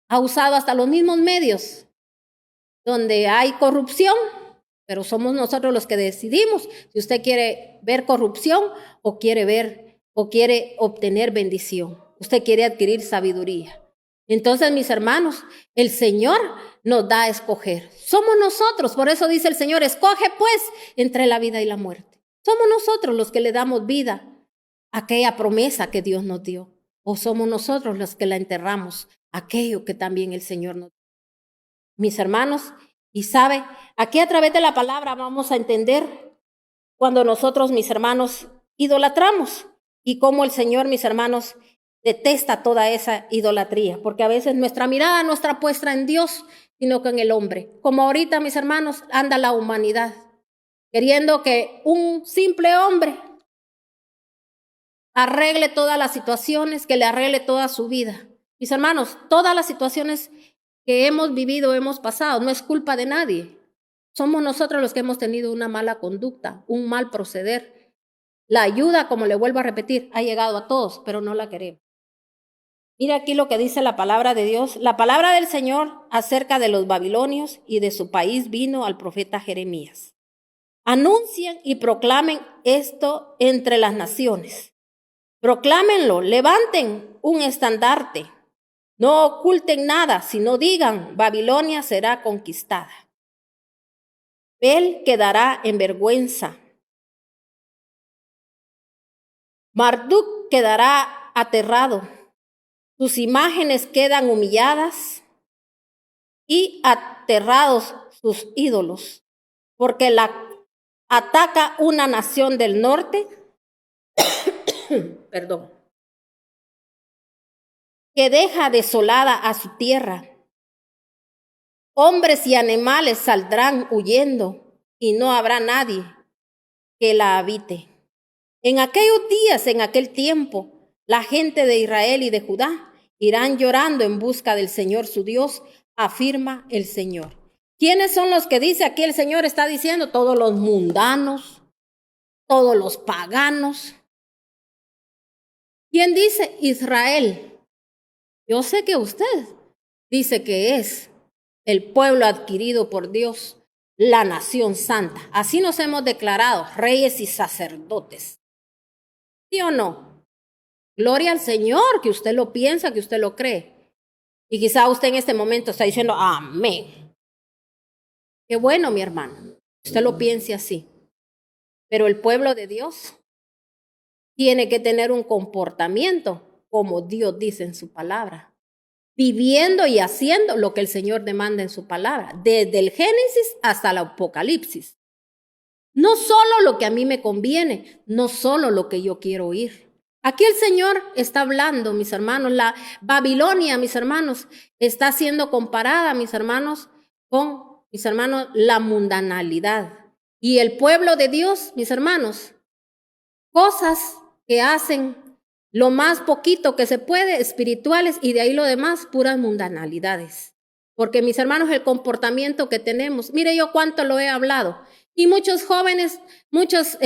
ha usado hasta los mismos medios donde hay corrupción, pero somos nosotros los que decidimos si usted quiere ver corrupción o quiere obtener bendición. Usted quiere adquirir sabiduría. Entonces, mis hermanos, el Señor nos da a escoger. Somos nosotros, por eso dice el Señor, escoge pues entre la vida y la muerte. Somos nosotros los que le damos vida a aquella promesa que Dios nos dio. O somos nosotros los que la enterramos, aquello que también el Señor nos dio. Mis hermanos, y sabe, aquí a través de la palabra vamos a entender cuando nosotros, mis hermanos, idolatramos y cómo el Señor, mis hermanos, detesta toda esa idolatría, porque a veces nuestra mirada no está puesta en Dios, sino que en el hombre. Como ahorita, mis hermanos, anda la humanidad, queriendo que un simple hombre arregle todas las situaciones, que le arregle toda su vida. Mis hermanos, todas las situaciones que hemos vivido, hemos pasado, no es culpa de nadie. Somos nosotros los que hemos tenido una mala conducta, un mal proceder. La ayuda, como le vuelvo a repetir, ha llegado a todos, pero no la queremos. Mira aquí lo que dice la palabra de Dios. La palabra del Señor acerca de los babilonios y de su país vino al profeta Jeremías. Anuncien y proclamen esto entre las naciones. Proclámenlo, levanten un estandarte. No oculten nada, sino digan, Babilonia será conquistada. Bel quedará en vergüenza. Marduk quedará aterrado. Sus imágenes quedan humilladas y aterrados sus ídolos, porque la ataca una nación del norte, perdón, que deja desolada a su tierra. Hombres y animales saldrán huyendo y no habrá nadie que la habite. En aquellos días, en aquel tiempo, La gente de Israel y de Judá irán llorando en busca del Señor su Dios, afirma el Señor. ¿Quiénes son los que dice aquí el Señor? Está diciendo todos los mundanos, todos los paganos. ¿Quién dice? Israel. Yo sé que usted dice que es el pueblo adquirido por Dios, la nación santa. Así nos hemos declarado, reyes y sacerdotes. ¿Sí o no? Gloria al Señor, que usted lo piensa, que usted lo cree. Y quizá usted en este momento está diciendo, amén. Qué bueno, mi hermano, usted lo piense así. Pero el pueblo de Dios tiene que tener un comportamiento como Dios dice en su palabra, viviendo y haciendo lo que el Señor demanda en su palabra, desde el Génesis hasta el Apocalipsis. No solo lo que a mí me conviene, no solo lo que yo quiero oír. Aquí el Señor está hablando, mis hermanos, la Babilonia, mis hermanos, está siendo comparada, mis hermanos, con, mis hermanos, la mundanalidad. Y el pueblo de Dios, mis hermanos, cosas que hacen lo más poquito que se puede, espirituales, y de ahí lo demás, puras mundanalidades. Porque, mis hermanos, el comportamiento que tenemos, mire yo cuánto lo he hablado, y muchos jóvenes, muchos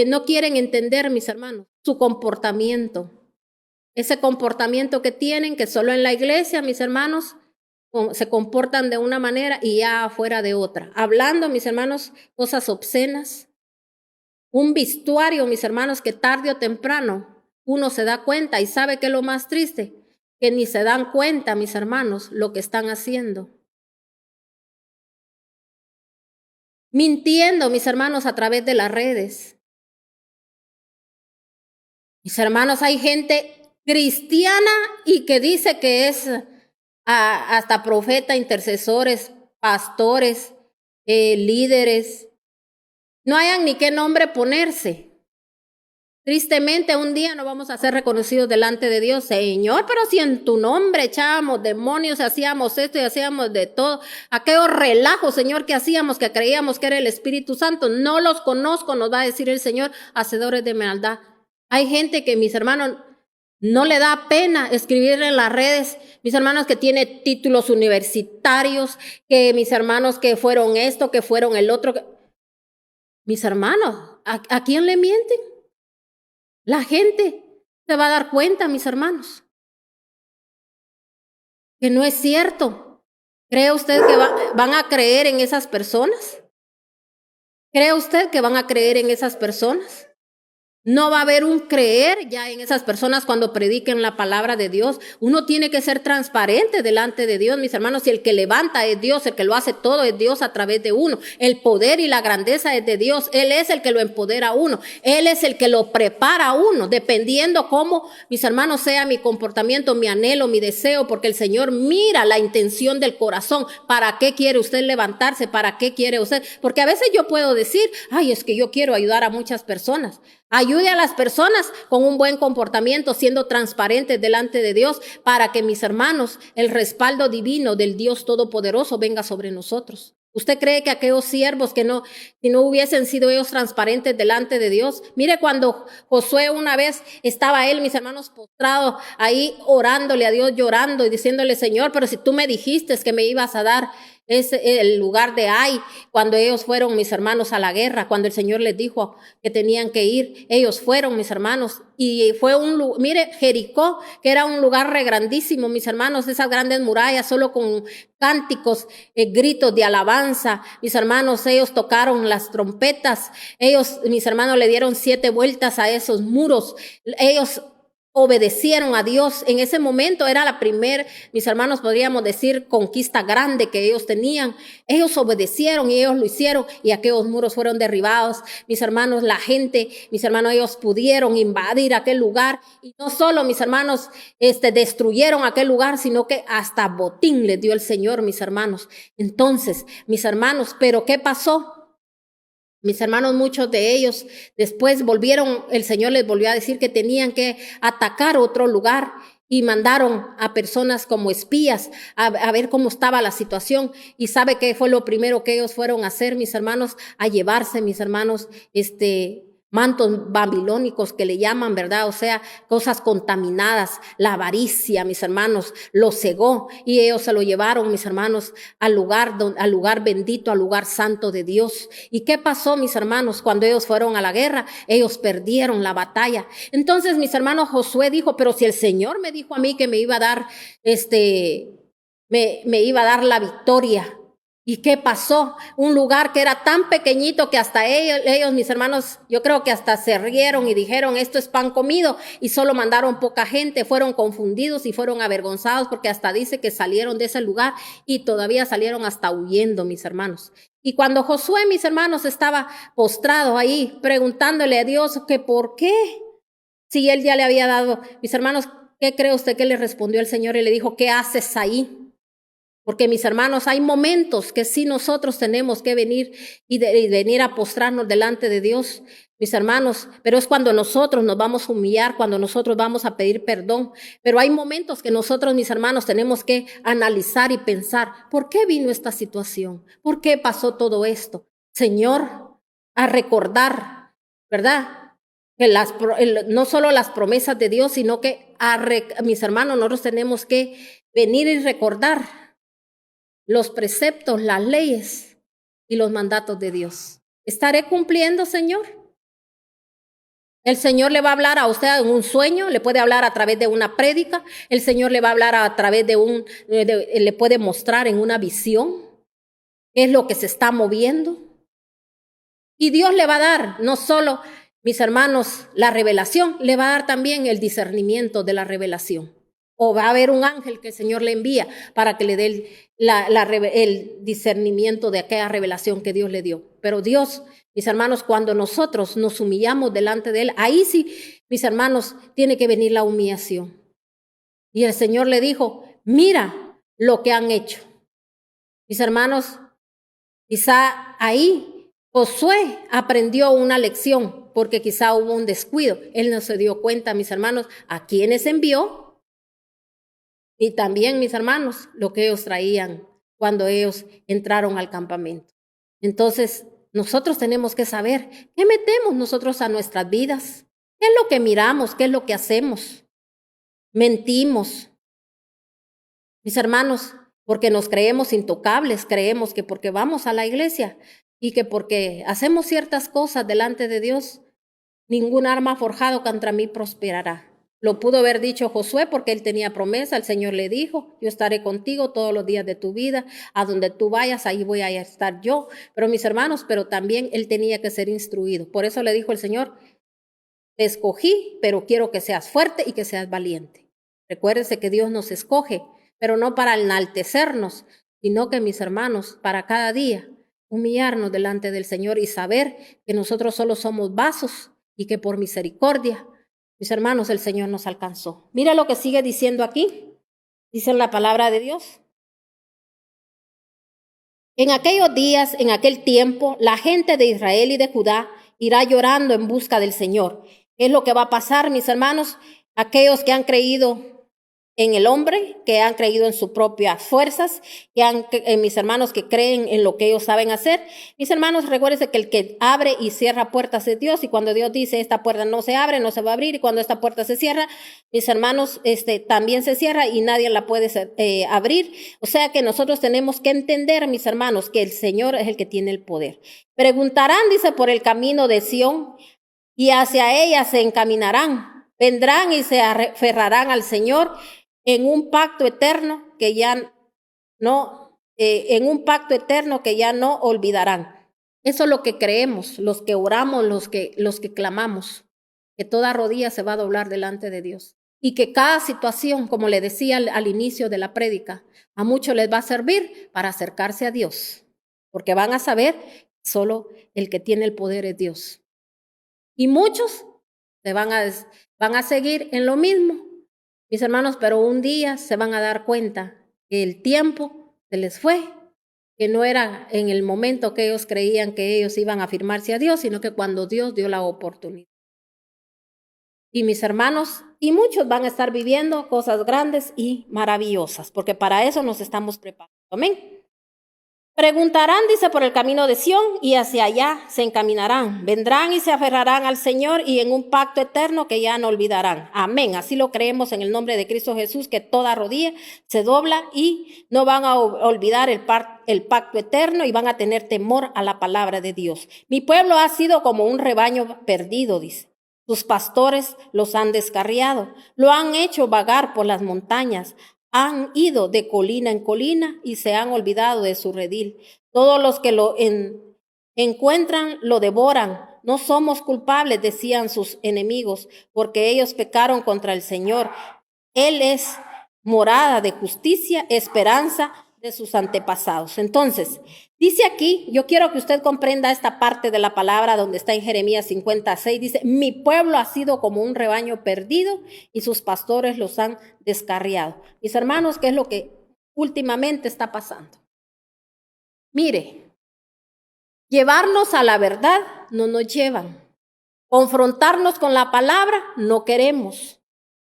no quieren entender, mis hermanos, su comportamiento. Ese comportamiento que tienen, que solo en la iglesia, mis hermanos, se comportan de una manera y ya afuera de otra. Hablando, mis hermanos, cosas obscenas. Un vestuario, mis hermanos, que tarde o temprano uno se da cuenta y sabe que es lo más triste, que ni se dan cuenta, mis hermanos, lo que están haciendo. Mintiendo, mis hermanos, a través de las redes. Mis hermanos, hay gente cristiana y que dice que es hasta profeta, intercesores, pastores, líderes. No hayan ni qué nombre ponerse. Tristemente, un día no vamos a ser reconocidos delante de Dios. Señor, pero si en tu nombre echábamos demonios, hacíamos esto y hacíamos de todo. Aquellos relajos, Señor, que hacíamos, que creíamos que era el Espíritu Santo. No los conozco, nos va a decir el Señor, hacedores de maldad. Hay gente que, mis hermanos, no le da pena escribir en las redes. Mis hermanos que tiene títulos universitarios, que mis hermanos que fueron esto, que fueron el otro. Mis hermanos, ¿a quién le mienten? La gente se va a dar cuenta, mis hermanos, que no es cierto. ¿Cree usted que van a creer en esas personas? ¿Cree usted que van a creer en esas personas? No va a haber un creer ya en esas personas cuando prediquen la palabra de Dios. Uno tiene que ser transparente delante de Dios, mis hermanos. Si el que levanta es Dios, el que lo hace todo es Dios a través de uno. El poder y la grandeza es de Dios. Él es el que lo empodera a uno. Él es el que lo prepara a uno, dependiendo cómo, mis hermanos, sea mi comportamiento, mi anhelo, mi deseo, porque el Señor mira la intención del corazón. ¿Para qué quiere usted levantarse? ¿Para qué quiere usted? Porque a veces yo puedo decir, ay, es que yo quiero ayudar a muchas personas. Ayude a las personas con un buen comportamiento, siendo transparentes delante de Dios, para que, mis hermanos, el respaldo divino del Dios Todopoderoso venga sobre nosotros. ¿Usted cree que aquellos siervos que no hubiesen sido ellos transparentes delante de Dios? Mire, cuando Josué una vez estaba él, mis hermanos, postrado ahí orándole a Dios, llorando y diciéndole, Señor, pero si tú me dijiste que me ibas a dar el lugar de Ai, cuando ellos fueron, mis hermanos, a la guerra, cuando el Señor les dijo que tenían que ir, ellos fueron, mis hermanos, y fue mire, Jericó, que era un lugar re grandísimo, mis hermanos, esas grandes murallas, solo con cánticos, gritos de alabanza, mis hermanos, ellos tocaron las trompetas, ellos, mis hermanos, le dieron 7 vueltas a esos muros, ellos obedecieron a Dios. En ese momento era la primera, mis hermanos, podríamos decir, conquista grande que ellos tenían. Ellos obedecieron y ellos lo hicieron y aquellos muros fueron derribados. Mis hermanos, la gente, mis hermanos, ellos pudieron invadir aquel lugar y no solo, mis hermanos, destruyeron aquel lugar, sino que hasta botín les dio el Señor, mis hermanos. Entonces, mis hermanos, ¿pero qué pasó? Mis hermanos, muchos de ellos después el Señor les volvió a decir que tenían que atacar otro lugar y mandaron a personas como espías a ver cómo estaba la situación. Y ¿sabe qué fue lo primero que ellos fueron a hacer, mis hermanos? A llevarse, mis hermanos, mantos babilónicos que le llaman, ¿verdad? O sea, cosas contaminadas, la avaricia, mis hermanos, lo cegó y ellos se lo llevaron, mis hermanos, al lugar bendito, al lugar santo de Dios. ¿Y qué pasó, mis hermanos? Cuando ellos fueron a la guerra, ellos perdieron la batalla. Entonces, mis hermanos, Josué dijo, pero si el Señor me dijo a mí que me iba a dar, me iba a dar la victoria. ¿Y qué pasó? Un lugar que era tan pequeñito que hasta ellos, mis hermanos, yo creo que hasta se rieron y dijeron, esto es pan comido, y solo mandaron poca gente, fueron confundidos y fueron avergonzados, porque hasta dice que salieron de ese lugar y todavía salieron hasta huyendo, mis hermanos. Y cuando Josué, mis hermanos, estaba postrado ahí preguntándole a Dios que por qué, si él ya le había dado, mis hermanos, ¿qué cree usted que le respondió el Señor? Y le dijo, ¿qué haces ahí? Porque, mis hermanos, hay momentos que sí nosotros tenemos que venir y venir a postrarnos delante de Dios, mis hermanos, pero es cuando nosotros nos vamos a humillar, cuando nosotros vamos a pedir perdón. Pero hay momentos que nosotros, mis hermanos, tenemos que analizar y pensar, ¿por qué vino esta situación? ¿Por qué pasó todo esto? Señor, a recordar, ¿verdad? Que no solo las promesas de Dios, sino que, mis hermanos, nosotros tenemos que venir y recordar los preceptos, las leyes y los mandatos de Dios. ¿Estaré cumpliendo, Señor? El Señor le va a hablar a usted en un sueño, le puede hablar a través de una prédica, el Señor le va a hablar a través le puede mostrar en una visión qué es lo que se está moviendo. Y Dios le va a dar, no solo, mis hermanos, la revelación, le va a dar también el discernimiento de la revelación. O va a haber un ángel que el Señor le envía para que le dé el discernimiento de aquella revelación que Dios le dio. Pero Dios, mis hermanos, cuando nosotros nos humillamos delante de Él, ahí sí, mis hermanos, tiene que venir la humillación. Y el Señor le dijo, mira lo que han hecho. Mis hermanos, quizá ahí Josué aprendió una lección porque quizá hubo un descuido. Él no se dio cuenta, mis hermanos, a quienes envió. Y también, mis hermanos, lo que ellos traían cuando ellos entraron al campamento. Entonces, nosotros tenemos que saber qué metemos nosotros a nuestras vidas, qué es lo que miramos, qué es lo que hacemos. Mentimos, mis hermanos, porque nos creemos intocables, creemos que porque vamos a la iglesia y que porque hacemos ciertas cosas delante de Dios, ningún arma forjado contra mí prosperará. Lo pudo haber dicho Josué porque él tenía promesa, el Señor le dijo, yo estaré contigo todos los días de tu vida, a donde tú vayas, ahí voy a estar yo. Pero mis hermanos, pero también él tenía que ser instruido. Por eso le dijo el Señor, te escogí, pero quiero que seas fuerte y que seas valiente. Recuérdense que Dios nos escoge, pero no para enaltecernos, sino que, mis hermanos, para cada día humillarnos delante del Señor y saber que nosotros solo somos vasos y que por misericordia, mis hermanos, el Señor nos alcanzó. Mira lo que sigue diciendo aquí. Dice la palabra de Dios. En aquellos días, en aquel tiempo, la gente de Israel y de Judá irá llorando en busca del Señor. ¿Qué es lo que va a pasar, mis hermanos? Aquellos que han creído en el hombre, que han creído en sus propias fuerzas, mis hermanos que creen en lo que ellos saben hacer. Mis hermanos, recuérdense que el que abre y cierra puertas es Dios, y cuando Dios dice esta puerta no se abre, no se va a abrir, y cuando esta puerta se cierra, mis hermanos, también se cierra y nadie la puede abrir. O sea que nosotros tenemos que entender, mis hermanos, que el Señor es el que tiene el poder. Preguntarán, dice, por el camino de Sión, y hacia ella se encaminarán. Vendrán y se aferrarán al Señor en un pacto eterno que ya no, olvidarán. Eso es lo que creemos, los que oramos, los que clamamos, que toda rodilla se va a doblar delante de Dios. Y que cada situación, como le decía al inicio de la prédica, a muchos les va a servir para acercarse a Dios, porque van a saber que solo el que tiene el poder es Dios. Y muchos se van a seguir en lo mismo, mis hermanos, pero un día se van a dar cuenta que el tiempo se les fue, que no era en el momento que ellos creían que ellos iban a afirmarse a Dios, sino que cuando Dios dio la oportunidad. Y mis hermanos, y muchos van a estar viviendo cosas grandes y maravillosas, porque para eso nos estamos preparando. Amén. Preguntarán, dice, por el camino de Sión y hacia allá se encaminarán. Vendrán y se aferrarán al Señor y en un pacto eterno que ya no olvidarán. Amén. Así lo creemos en el nombre de Cristo Jesús, que toda rodilla se dobla y no van a olvidar el pacto eterno y van a tener temor a la palabra de Dios. Mi pueblo ha sido como un rebaño perdido, dice. Sus pastores los han descarriado, lo han hecho vagar por las montañas. Han ido de colina en colina y se han olvidado de su redil. Todos los que lo encuentran lo devoran. No somos culpables, decían sus enemigos, porque ellos pecaron contra el Señor. Él es morada de justicia, esperanza de sus antepasados. Entonces, dice aquí, yo quiero que usted comprenda esta parte de la palabra donde está en Jeremías 56, dice, mi pueblo ha sido como un rebaño perdido y sus pastores los han descarriado. Mis hermanos, ¿qué es lo que últimamente está pasando? Mire, llevarnos a la verdad no nos llevan. Confrontarnos con la palabra no queremos.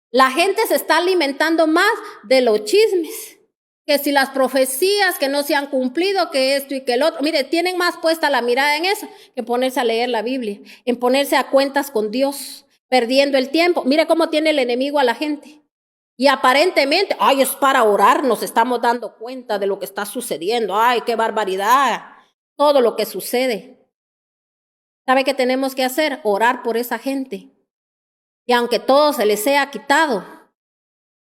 La gente se está alimentando más de los chismes. Que si las profecías que no se han cumplido, que esto y que el otro. Mire, tienen más puesta la mirada en eso que ponerse a leer la Biblia, en ponerse a cuentas con Dios, perdiendo el tiempo. Mire cómo tiene el enemigo a la gente. Y aparentemente, ay, es para orar, nos estamos dando cuenta de lo que está sucediendo. Ay, qué barbaridad, todo lo que sucede. ¿Sabe qué tenemos que hacer? Orar por esa gente. Y aunque todo se les sea quitado,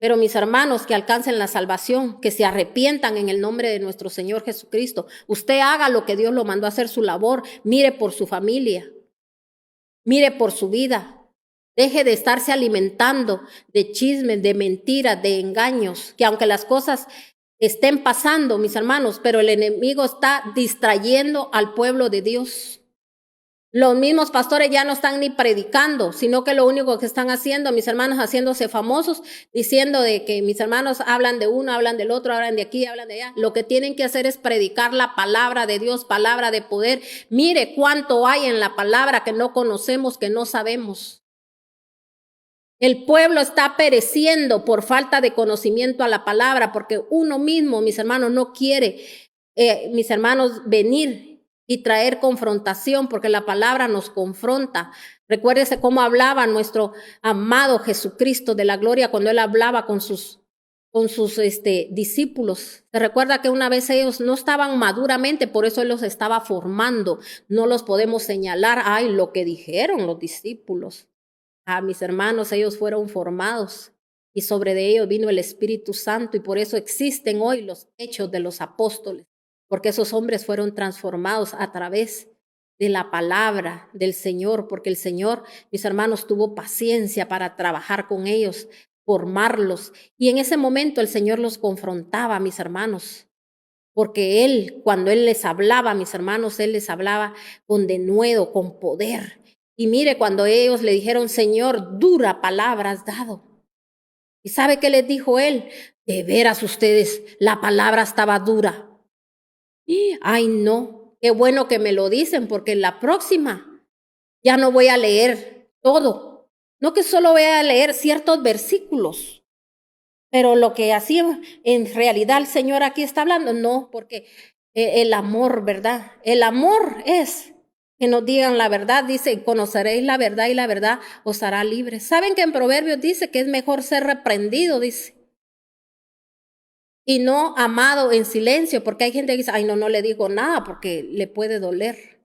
pero mis hermanos, que alcancen la salvación, que se arrepientan en el nombre de nuestro Señor Jesucristo. Usted haga lo que Dios lo mandó a hacer, su labor. Mire por su familia. Mire por su vida. Deje de estarse alimentando de chismes, de mentiras, de engaños. Que aunque las cosas estén pasando, mis hermanos, pero el enemigo está distrayendo al pueblo de Dios. Los mismos pastores ya no están ni predicando, sino que lo único que están haciendo, mis hermanos, haciéndose famosos, diciendo de que mis hermanos hablan de uno, hablan del otro, hablan de aquí, hablan de allá. Lo que tienen que hacer es predicar la palabra de Dios, palabra de poder. Mire cuánto hay en la palabra que no conocemos, que no sabemos. El pueblo está pereciendo por falta de conocimiento a la palabra, porque uno mismo, mis hermanos, no quiere, mis hermanos, venir y traer confrontación, porque la palabra nos confronta. Recuérdese cómo hablaba nuestro amado Jesucristo de la gloria cuando él hablaba con sus discípulos. Se recuerda que una vez ellos no estaban maduramente, por eso él los estaba formando. No los podemos señalar, ay, lo que dijeron los discípulos. Mis hermanos, ellos fueron formados y sobre de ellos vino el Espíritu Santo y por eso existen hoy los hechos de los apóstoles. Porque esos hombres fueron transformados a través de la palabra del Señor, porque el Señor, mis hermanos, tuvo paciencia para trabajar con ellos, formarlos. Y en ese momento el Señor los confrontaba, mis hermanos, porque Él, cuando Él les hablaba, mis hermanos, Él les hablaba con denuedo, con poder. Y mire, cuando ellos le dijeron, Señor, dura palabra has dado. ¿Y sabe qué les dijo Él? De veras ustedes, la palabra estaba dura. Ay, no, qué bueno que me lo dicen, porque en la próxima ya no voy a leer todo. No que solo voy a leer ciertos versículos, pero lo que así en realidad el Señor aquí está hablando, no, porque el amor, ¿verdad? El amor es que nos digan la verdad, dice, conoceréis la verdad y la verdad os hará libres. ¿Saben que en Proverbios dice que es mejor ser reprendido, dice? Y no amado en silencio, porque hay gente que dice, ay, no le digo nada porque le puede doler.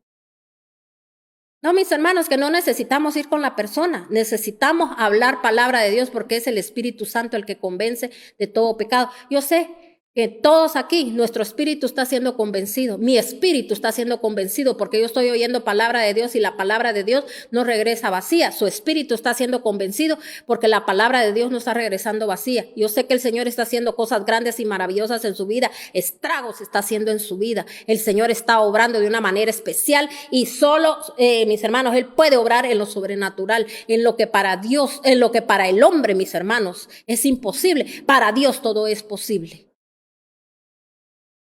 No, mis hermanos, que no necesitamos ir con la persona, necesitamos hablar palabra de Dios porque es el Espíritu Santo el que convence de todo pecado. Yo sé que todos aquí, nuestro espíritu está siendo convencido, mi espíritu está siendo convencido porque yo estoy oyendo palabra de Dios y la palabra de Dios no regresa vacía. Su espíritu está siendo convencido porque la palabra de Dios no está regresando vacía. Yo sé que el Señor está haciendo cosas grandes y maravillosas en su vida, estragos está haciendo en su vida. El Señor está obrando de una manera especial y solo, mis hermanos, Él puede obrar en lo sobrenatural, en lo que para Dios, en lo que para el hombre, mis hermanos, es imposible. Para Dios todo es posible.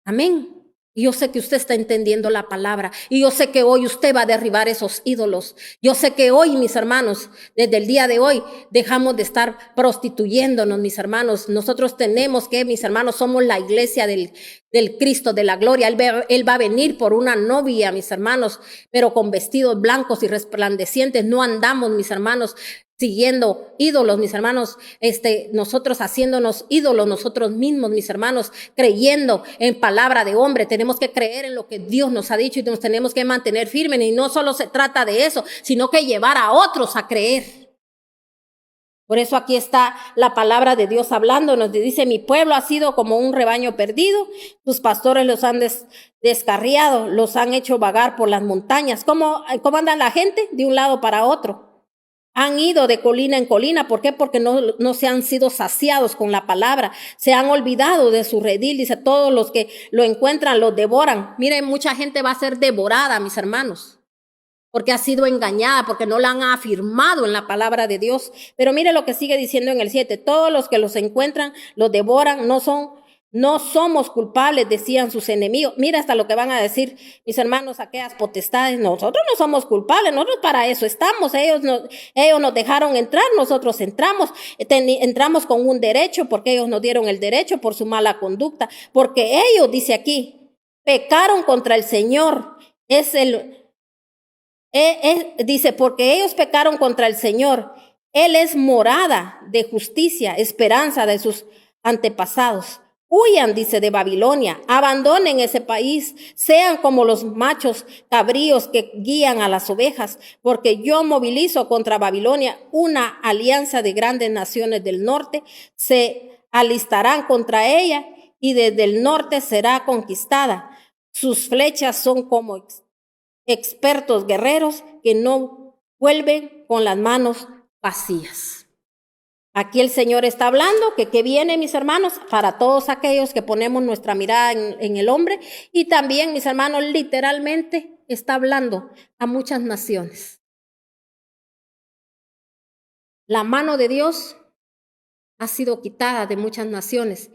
Amén. Y yo sé que usted está entendiendo la palabra. Y yo sé que hoy usted va a derribar esos ídolos. Yo sé que hoy, mis hermanos, desde el día de hoy, dejamos de estar prostituyéndonos, mis hermanos. Nosotros tenemos que, mis hermanos, somos la iglesia del Cristo de la gloria. Él va a venir por una novia, mis hermanos, pero con vestidos blancos y resplandecientes. No andamos, mis hermanos, siguiendo ídolos, mis hermanos, nosotros haciéndonos ídolos nosotros mismos, mis hermanos, creyendo en palabra de hombre. Tenemos que creer en lo que Dios nos ha dicho y nos tenemos que mantener firmes. Y no solo se trata de eso, sino que llevar a otros a creer. Por eso aquí está la palabra de Dios hablándonos. Dice, mi pueblo ha sido como un rebaño perdido, tus pastores los han descarriado, los han hecho vagar por las montañas. ¿Cómo anda la gente? De un lado para otro. Han ido de colina en colina. ¿Por qué? Porque no se han sido saciados con la palabra. Se han olvidado de su redil. Dice, todos los que lo encuentran los devoran. Miren, mucha gente va a ser devorada, mis hermanos, porque ha sido engañada, porque no la han afirmado en la palabra de Dios. Pero mire lo que sigue diciendo en el 7. Todos los que los encuentran los devoran. No somos culpables, decían sus enemigos. Mira hasta lo que van a decir mis hermanos, aquellas potestades. Nosotros no somos culpables, nosotros para eso estamos. Ellos nos dejaron entrar, nosotros entramos con un derecho, porque ellos nos dieron el derecho por su mala conducta. Porque ellos, dice aquí, pecaron contra el Señor. Dice, porque ellos pecaron contra el Señor. Él es morada de justicia, esperanza de sus antepasados. Huyan, dice, de Babilonia, abandonen ese país, sean como los machos cabríos que guían a las ovejas, porque yo movilizo contra Babilonia una alianza de grandes naciones del norte, se alistarán contra ella y desde el norte será conquistada. Sus flechas son como expertos guerreros que no vuelven con las manos vacías. Aquí el Señor está hablando que viene, mis hermanos, para todos aquellos que ponemos nuestra mirada en el hombre. Y también, mis hermanos, literalmente está hablando a muchas naciones. La mano de Dios ha sido quitada de muchas naciones.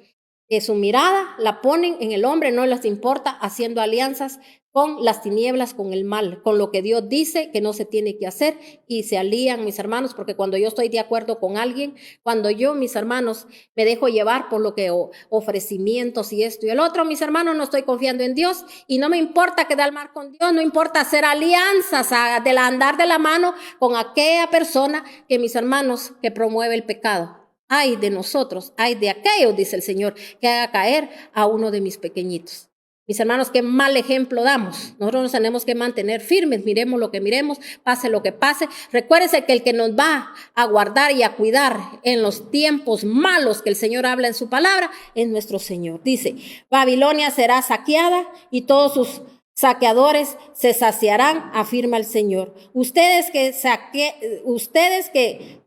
Que su mirada la ponen en el hombre, no les importa, haciendo alianzas con las tinieblas, con el mal, con lo que Dios dice que no se tiene que hacer, y se alían, mis hermanos, porque cuando yo estoy de acuerdo con alguien, cuando yo, mis hermanos, me dejo llevar por lo que ofrecimientos y esto y el otro, mis hermanos, no estoy confiando en Dios y no me importa quedar mal con Dios, no importa hacer alianzas, andar de la mano con aquella persona que, mis hermanos, que promueve el pecado. Ay de nosotros, ay de aquellos, dice el Señor, que haga caer a uno de mis pequeñitos. Mis hermanos, qué mal ejemplo damos. Nosotros nos tenemos que mantener firmes, miremos lo que miremos, pase lo que pase. Recuérdense que el que nos va a guardar y a cuidar en los tiempos malos que el Señor habla en su palabra es nuestro Señor. Dice, Babilonia será saqueada y todos sus saqueadores se saciarán, afirma el Señor. Ustedes que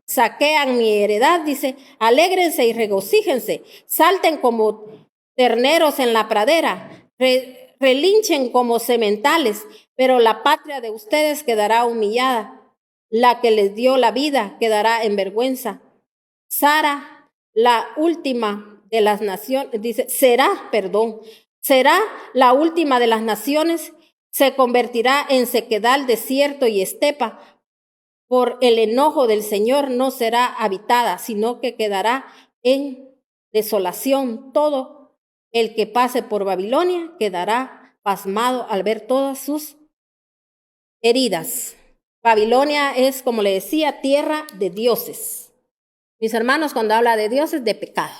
saquean mi heredad, dice, alégrense y regocíjense, salten como terneros en la pradera, relinchen como sementales, pero la patria de ustedes quedará humillada, la que les dio la vida quedará en vergüenza. Sara, la última de las naciones, dice, será la última de las naciones, se convertirá en sequedal, desierto y estepa. Por el enojo del Señor no será habitada, sino que quedará en desolación. Todo el que pase por Babilonia quedará pasmado al ver todas sus heridas. Babilonia es, como le decía, tierra de dioses. Mis hermanos, cuando habla de dioses, de pecado.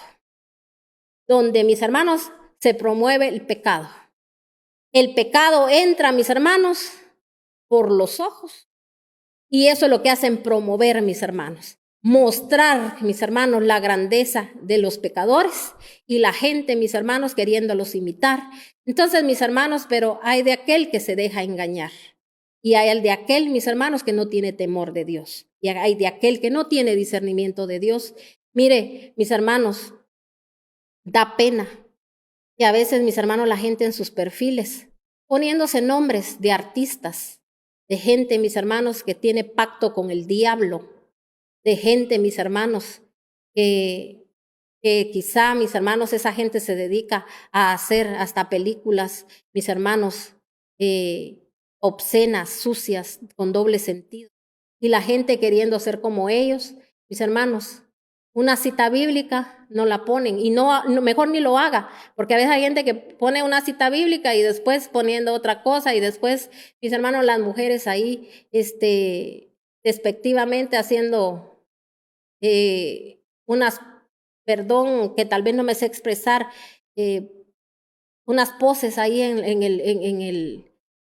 Donde, mis hermanos, se promueve el pecado. El pecado entra, mis hermanos, por los ojos. Y eso es lo que hacen promover, mis hermanos. Mostrar, mis hermanos, la grandeza de los pecadores y la gente, mis hermanos, queriéndolos imitar. Entonces, mis hermanos, pero hay de aquel que se deja engañar. Y hay el de aquel, mis hermanos, que no tiene temor de Dios. Y hay de aquel que no tiene discernimiento de Dios. Mire, mis hermanos, da pena que a veces, mis hermanos, la gente en sus perfiles, poniéndose nombres de artistas, de gente, mis hermanos, que tiene pacto con el diablo, de gente, mis hermanos, que que quizá, mis hermanos, esa gente se dedica a hacer hasta películas, mis hermanos, obscenas, sucias, con doble sentido. Y la gente queriendo ser como ellos, mis hermanos, una cita bíblica no la ponen y mejor ni lo haga, porque a veces hay gente que pone una cita bíblica y después poniendo otra cosa y después, mis hermanos, las mujeres ahí, despectivamente haciendo unas, perdón, que tal vez no me sé expresar, unas poses ahí en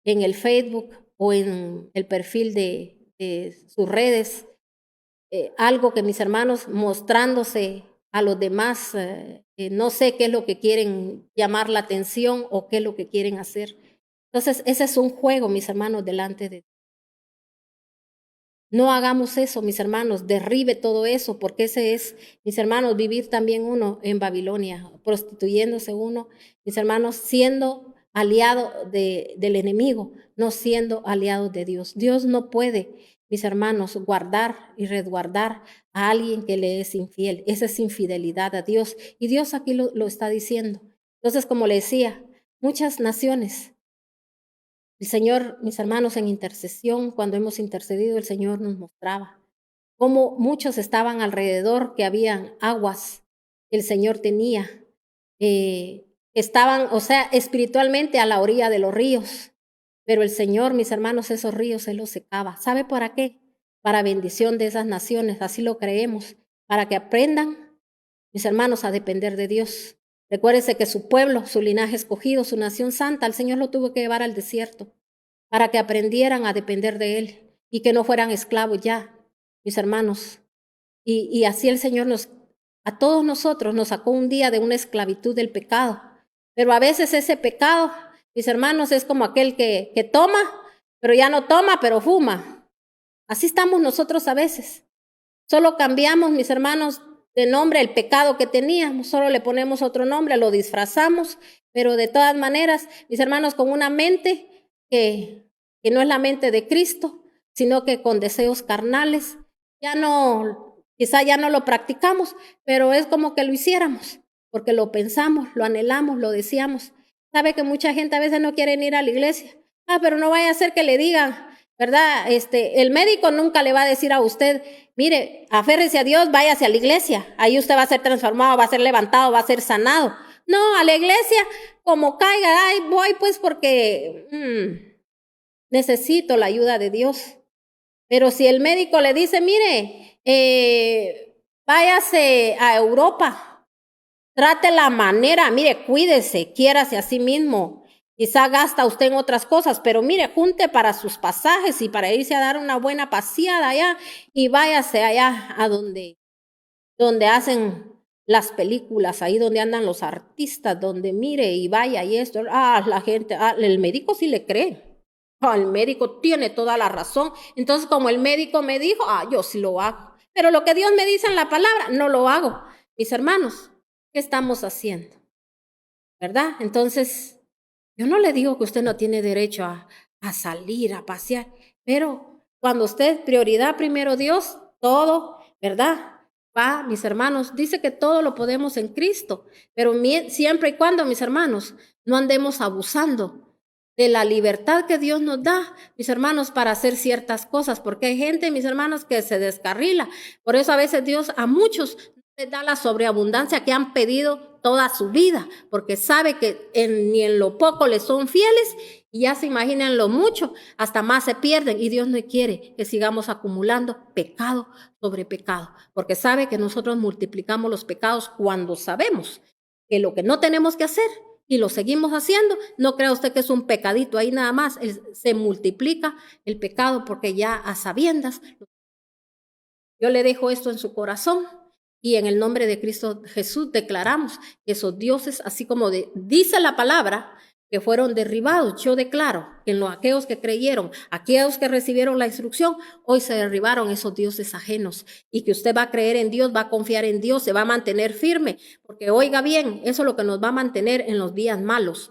el Facebook o en el perfil de sus redes, algo que mis hermanos mostrándose a los demás, no sé qué es lo que quieren llamar la atención o qué es lo que quieren hacer. Entonces, ese es un juego, mis hermanos, delante de Dios. No hagamos eso, mis hermanos, derribe todo eso, porque ese es, mis hermanos, vivir también uno en Babilonia, prostituyéndose uno, mis hermanos, siendo aliado del enemigo, no siendo aliado de Dios. Dios no puede, mis hermanos, guardar y resguardar a alguien que le es infiel. Esa es infidelidad a Dios. Y Dios aquí lo está diciendo. Entonces, como le decía, muchas naciones, el Señor, mis hermanos, en intercesión, cuando hemos intercedido, el Señor nos mostraba cómo muchos estaban alrededor, que habían aguas que el Señor tenía, estaban, o sea, espiritualmente a la orilla de los ríos, pero el Señor, mis hermanos, esos ríos Él los secaba. ¿Sabe para qué? Para bendición de esas naciones, así lo creemos, para que aprendan, mis hermanos, a depender de Dios. Recuérdese que su pueblo, su linaje escogido, su nación santa, el Señor lo tuvo que llevar al desierto para que aprendieran a depender de Él y que no fueran esclavos ya, mis hermanos. Y así el Señor a todos nosotros nos sacó un día de una esclavitud del pecado. Pero a veces ese pecado, mis hermanos, es como aquel que toma, pero ya no toma, pero fuma. Así estamos nosotros a veces. Solo cambiamos, mis hermanos, de nombre el pecado que teníamos, solo le ponemos otro nombre, lo disfrazamos, pero de todas maneras, mis hermanos, con una mente que no es la mente de Cristo, sino que con deseos carnales, quizá ya no lo practicamos, pero es como que lo hiciéramos, porque lo pensamos, lo anhelamos, lo deseamos. Sabe que mucha gente a veces no quiere ir a la iglesia. Pero no vaya a ser que le digan, ¿verdad? El médico nunca le va a decir a usted, mire, aférrese a Dios, váyase a la iglesia, ahí usted va a ser transformado, va a ser levantado, va a ser sanado. No, a la iglesia, como caiga, ay, voy pues porque necesito la ayuda de Dios. Pero si el médico le dice, mire, váyase a Europa, trate la manera, mire, cuídese, quiérase a sí mismo. Quizá gasta usted en otras cosas, pero mire, junte para sus pasajes y para irse a dar una buena paseada allá y váyase allá a donde hacen las películas, ahí donde andan los artistas, donde mire y vaya y esto. La gente, el médico sí le cree. El médico tiene toda la razón. Entonces, como el médico me dijo, yo sí lo hago. Pero lo que Dios me dice en la palabra, no lo hago. Mis hermanos, ¿qué estamos haciendo? ¿Verdad? Entonces, yo no le digo que usted no tiene derecho a salir, a pasear, pero cuando usted prioridad primero Dios, todo, ¿verdad? Va, mis hermanos, dice que todo lo podemos en Cristo, pero siempre y cuando, mis hermanos, no andemos abusando de la libertad que Dios nos da, mis hermanos, para hacer ciertas cosas, porque hay gente, mis hermanos, que se descarrila. Por eso a veces Dios a muchos les da la sobreabundancia que han pedido toda su vida, porque sabe que ni en lo poco les son fieles y ya se imaginan lo mucho, hasta más se pierden, y Dios no quiere que sigamos acumulando pecado sobre pecado, porque sabe que nosotros multiplicamos los pecados cuando sabemos que lo que no tenemos que hacer y lo seguimos haciendo. No crea usted que es un pecadito ahí nada más, se multiplica el pecado porque ya a sabiendas. Yo le dejo esto en su corazón y en el nombre de Cristo Jesús declaramos que esos dioses, así como dice la palabra, que fueron derribados. Yo declaro que en aquellos que creyeron, aquellos que recibieron la instrucción, hoy se derribaron esos dioses ajenos y que usted va a creer en Dios, va a confiar en Dios, se va a mantener firme, porque oiga bien, eso es lo que nos va a mantener en los días malos,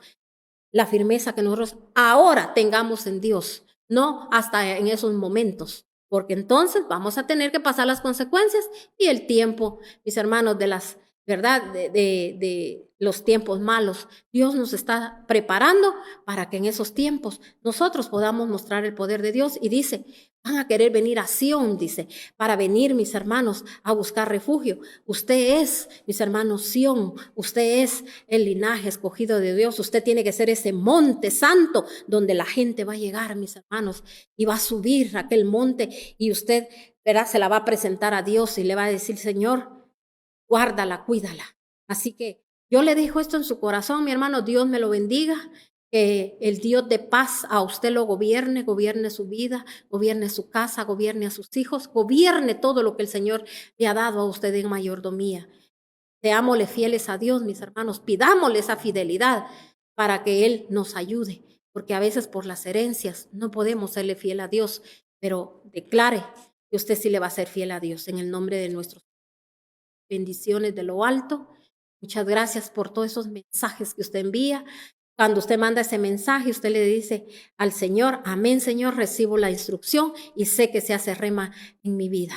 la firmeza que nosotros ahora tengamos en Dios, no hasta en esos momentos, porque entonces vamos a tener que pasar las consecuencias y el tiempo, mis hermanos, de ¿verdad? De los tiempos malos. Dios nos está preparando para que en esos tiempos nosotros podamos mostrar el poder de Dios. Y dice, van a querer venir a Sión, dice, para venir, mis hermanos, a buscar refugio. Usted es, mis hermanos, Sión. Usted es el linaje escogido de Dios. Usted tiene que ser ese monte santo donde la gente va a llegar, mis hermanos, y va a subir a aquel monte y usted, verá, se la va a presentar a Dios y le va a decir, Señor, guárdala, cuídala. Así que yo le dejo esto en su corazón, mi hermano, Dios me lo bendiga, que el Dios de paz a usted lo gobierne, gobierne su vida, gobierne su casa, gobierne a sus hijos, gobierne todo lo que el Señor le ha dado a usted en mayordomía. Seámosle fieles a Dios, mis hermanos, pidámosle esa fidelidad para que Él nos ayude, porque a veces por las herencias no podemos serle fiel a Dios, pero declare que usted sí le va a ser fiel a Dios en el nombre de nuestros bendiciones de lo alto. Muchas gracias por todos esos mensajes que usted envía. Cuando usted manda ese mensaje, usted le dice al Señor, amén, Señor, recibo la instrucción y sé que se hace rema en mi vida.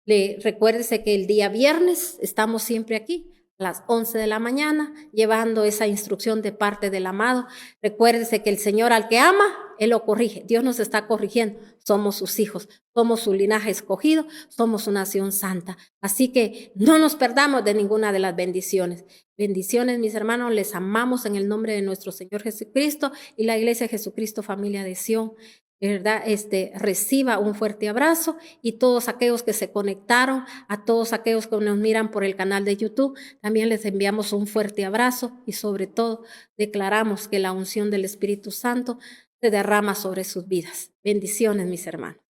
Recuérdese que el día viernes estamos siempre aquí, a las 11 de la mañana, llevando esa instrucción de parte del amado. Recuérdese que el Señor al que ama, Él lo corrige. Dios nos está corrigiendo. Somos sus hijos, somos su linaje escogido, somos su nación santa. Así que no nos perdamos de ninguna de las bendiciones. Bendiciones, mis hermanos, les amamos en el nombre de nuestro Señor Jesucristo y la Iglesia de Jesucristo, familia de Sión. ¿Verdad? Reciba un fuerte abrazo y todos aquellos que se conectaron, a todos aquellos que nos miran por el canal de YouTube, también les enviamos un fuerte abrazo y sobre todo declaramos que la unción del Espíritu Santo se derrama sobre sus vidas. Bendiciones, mis hermanos.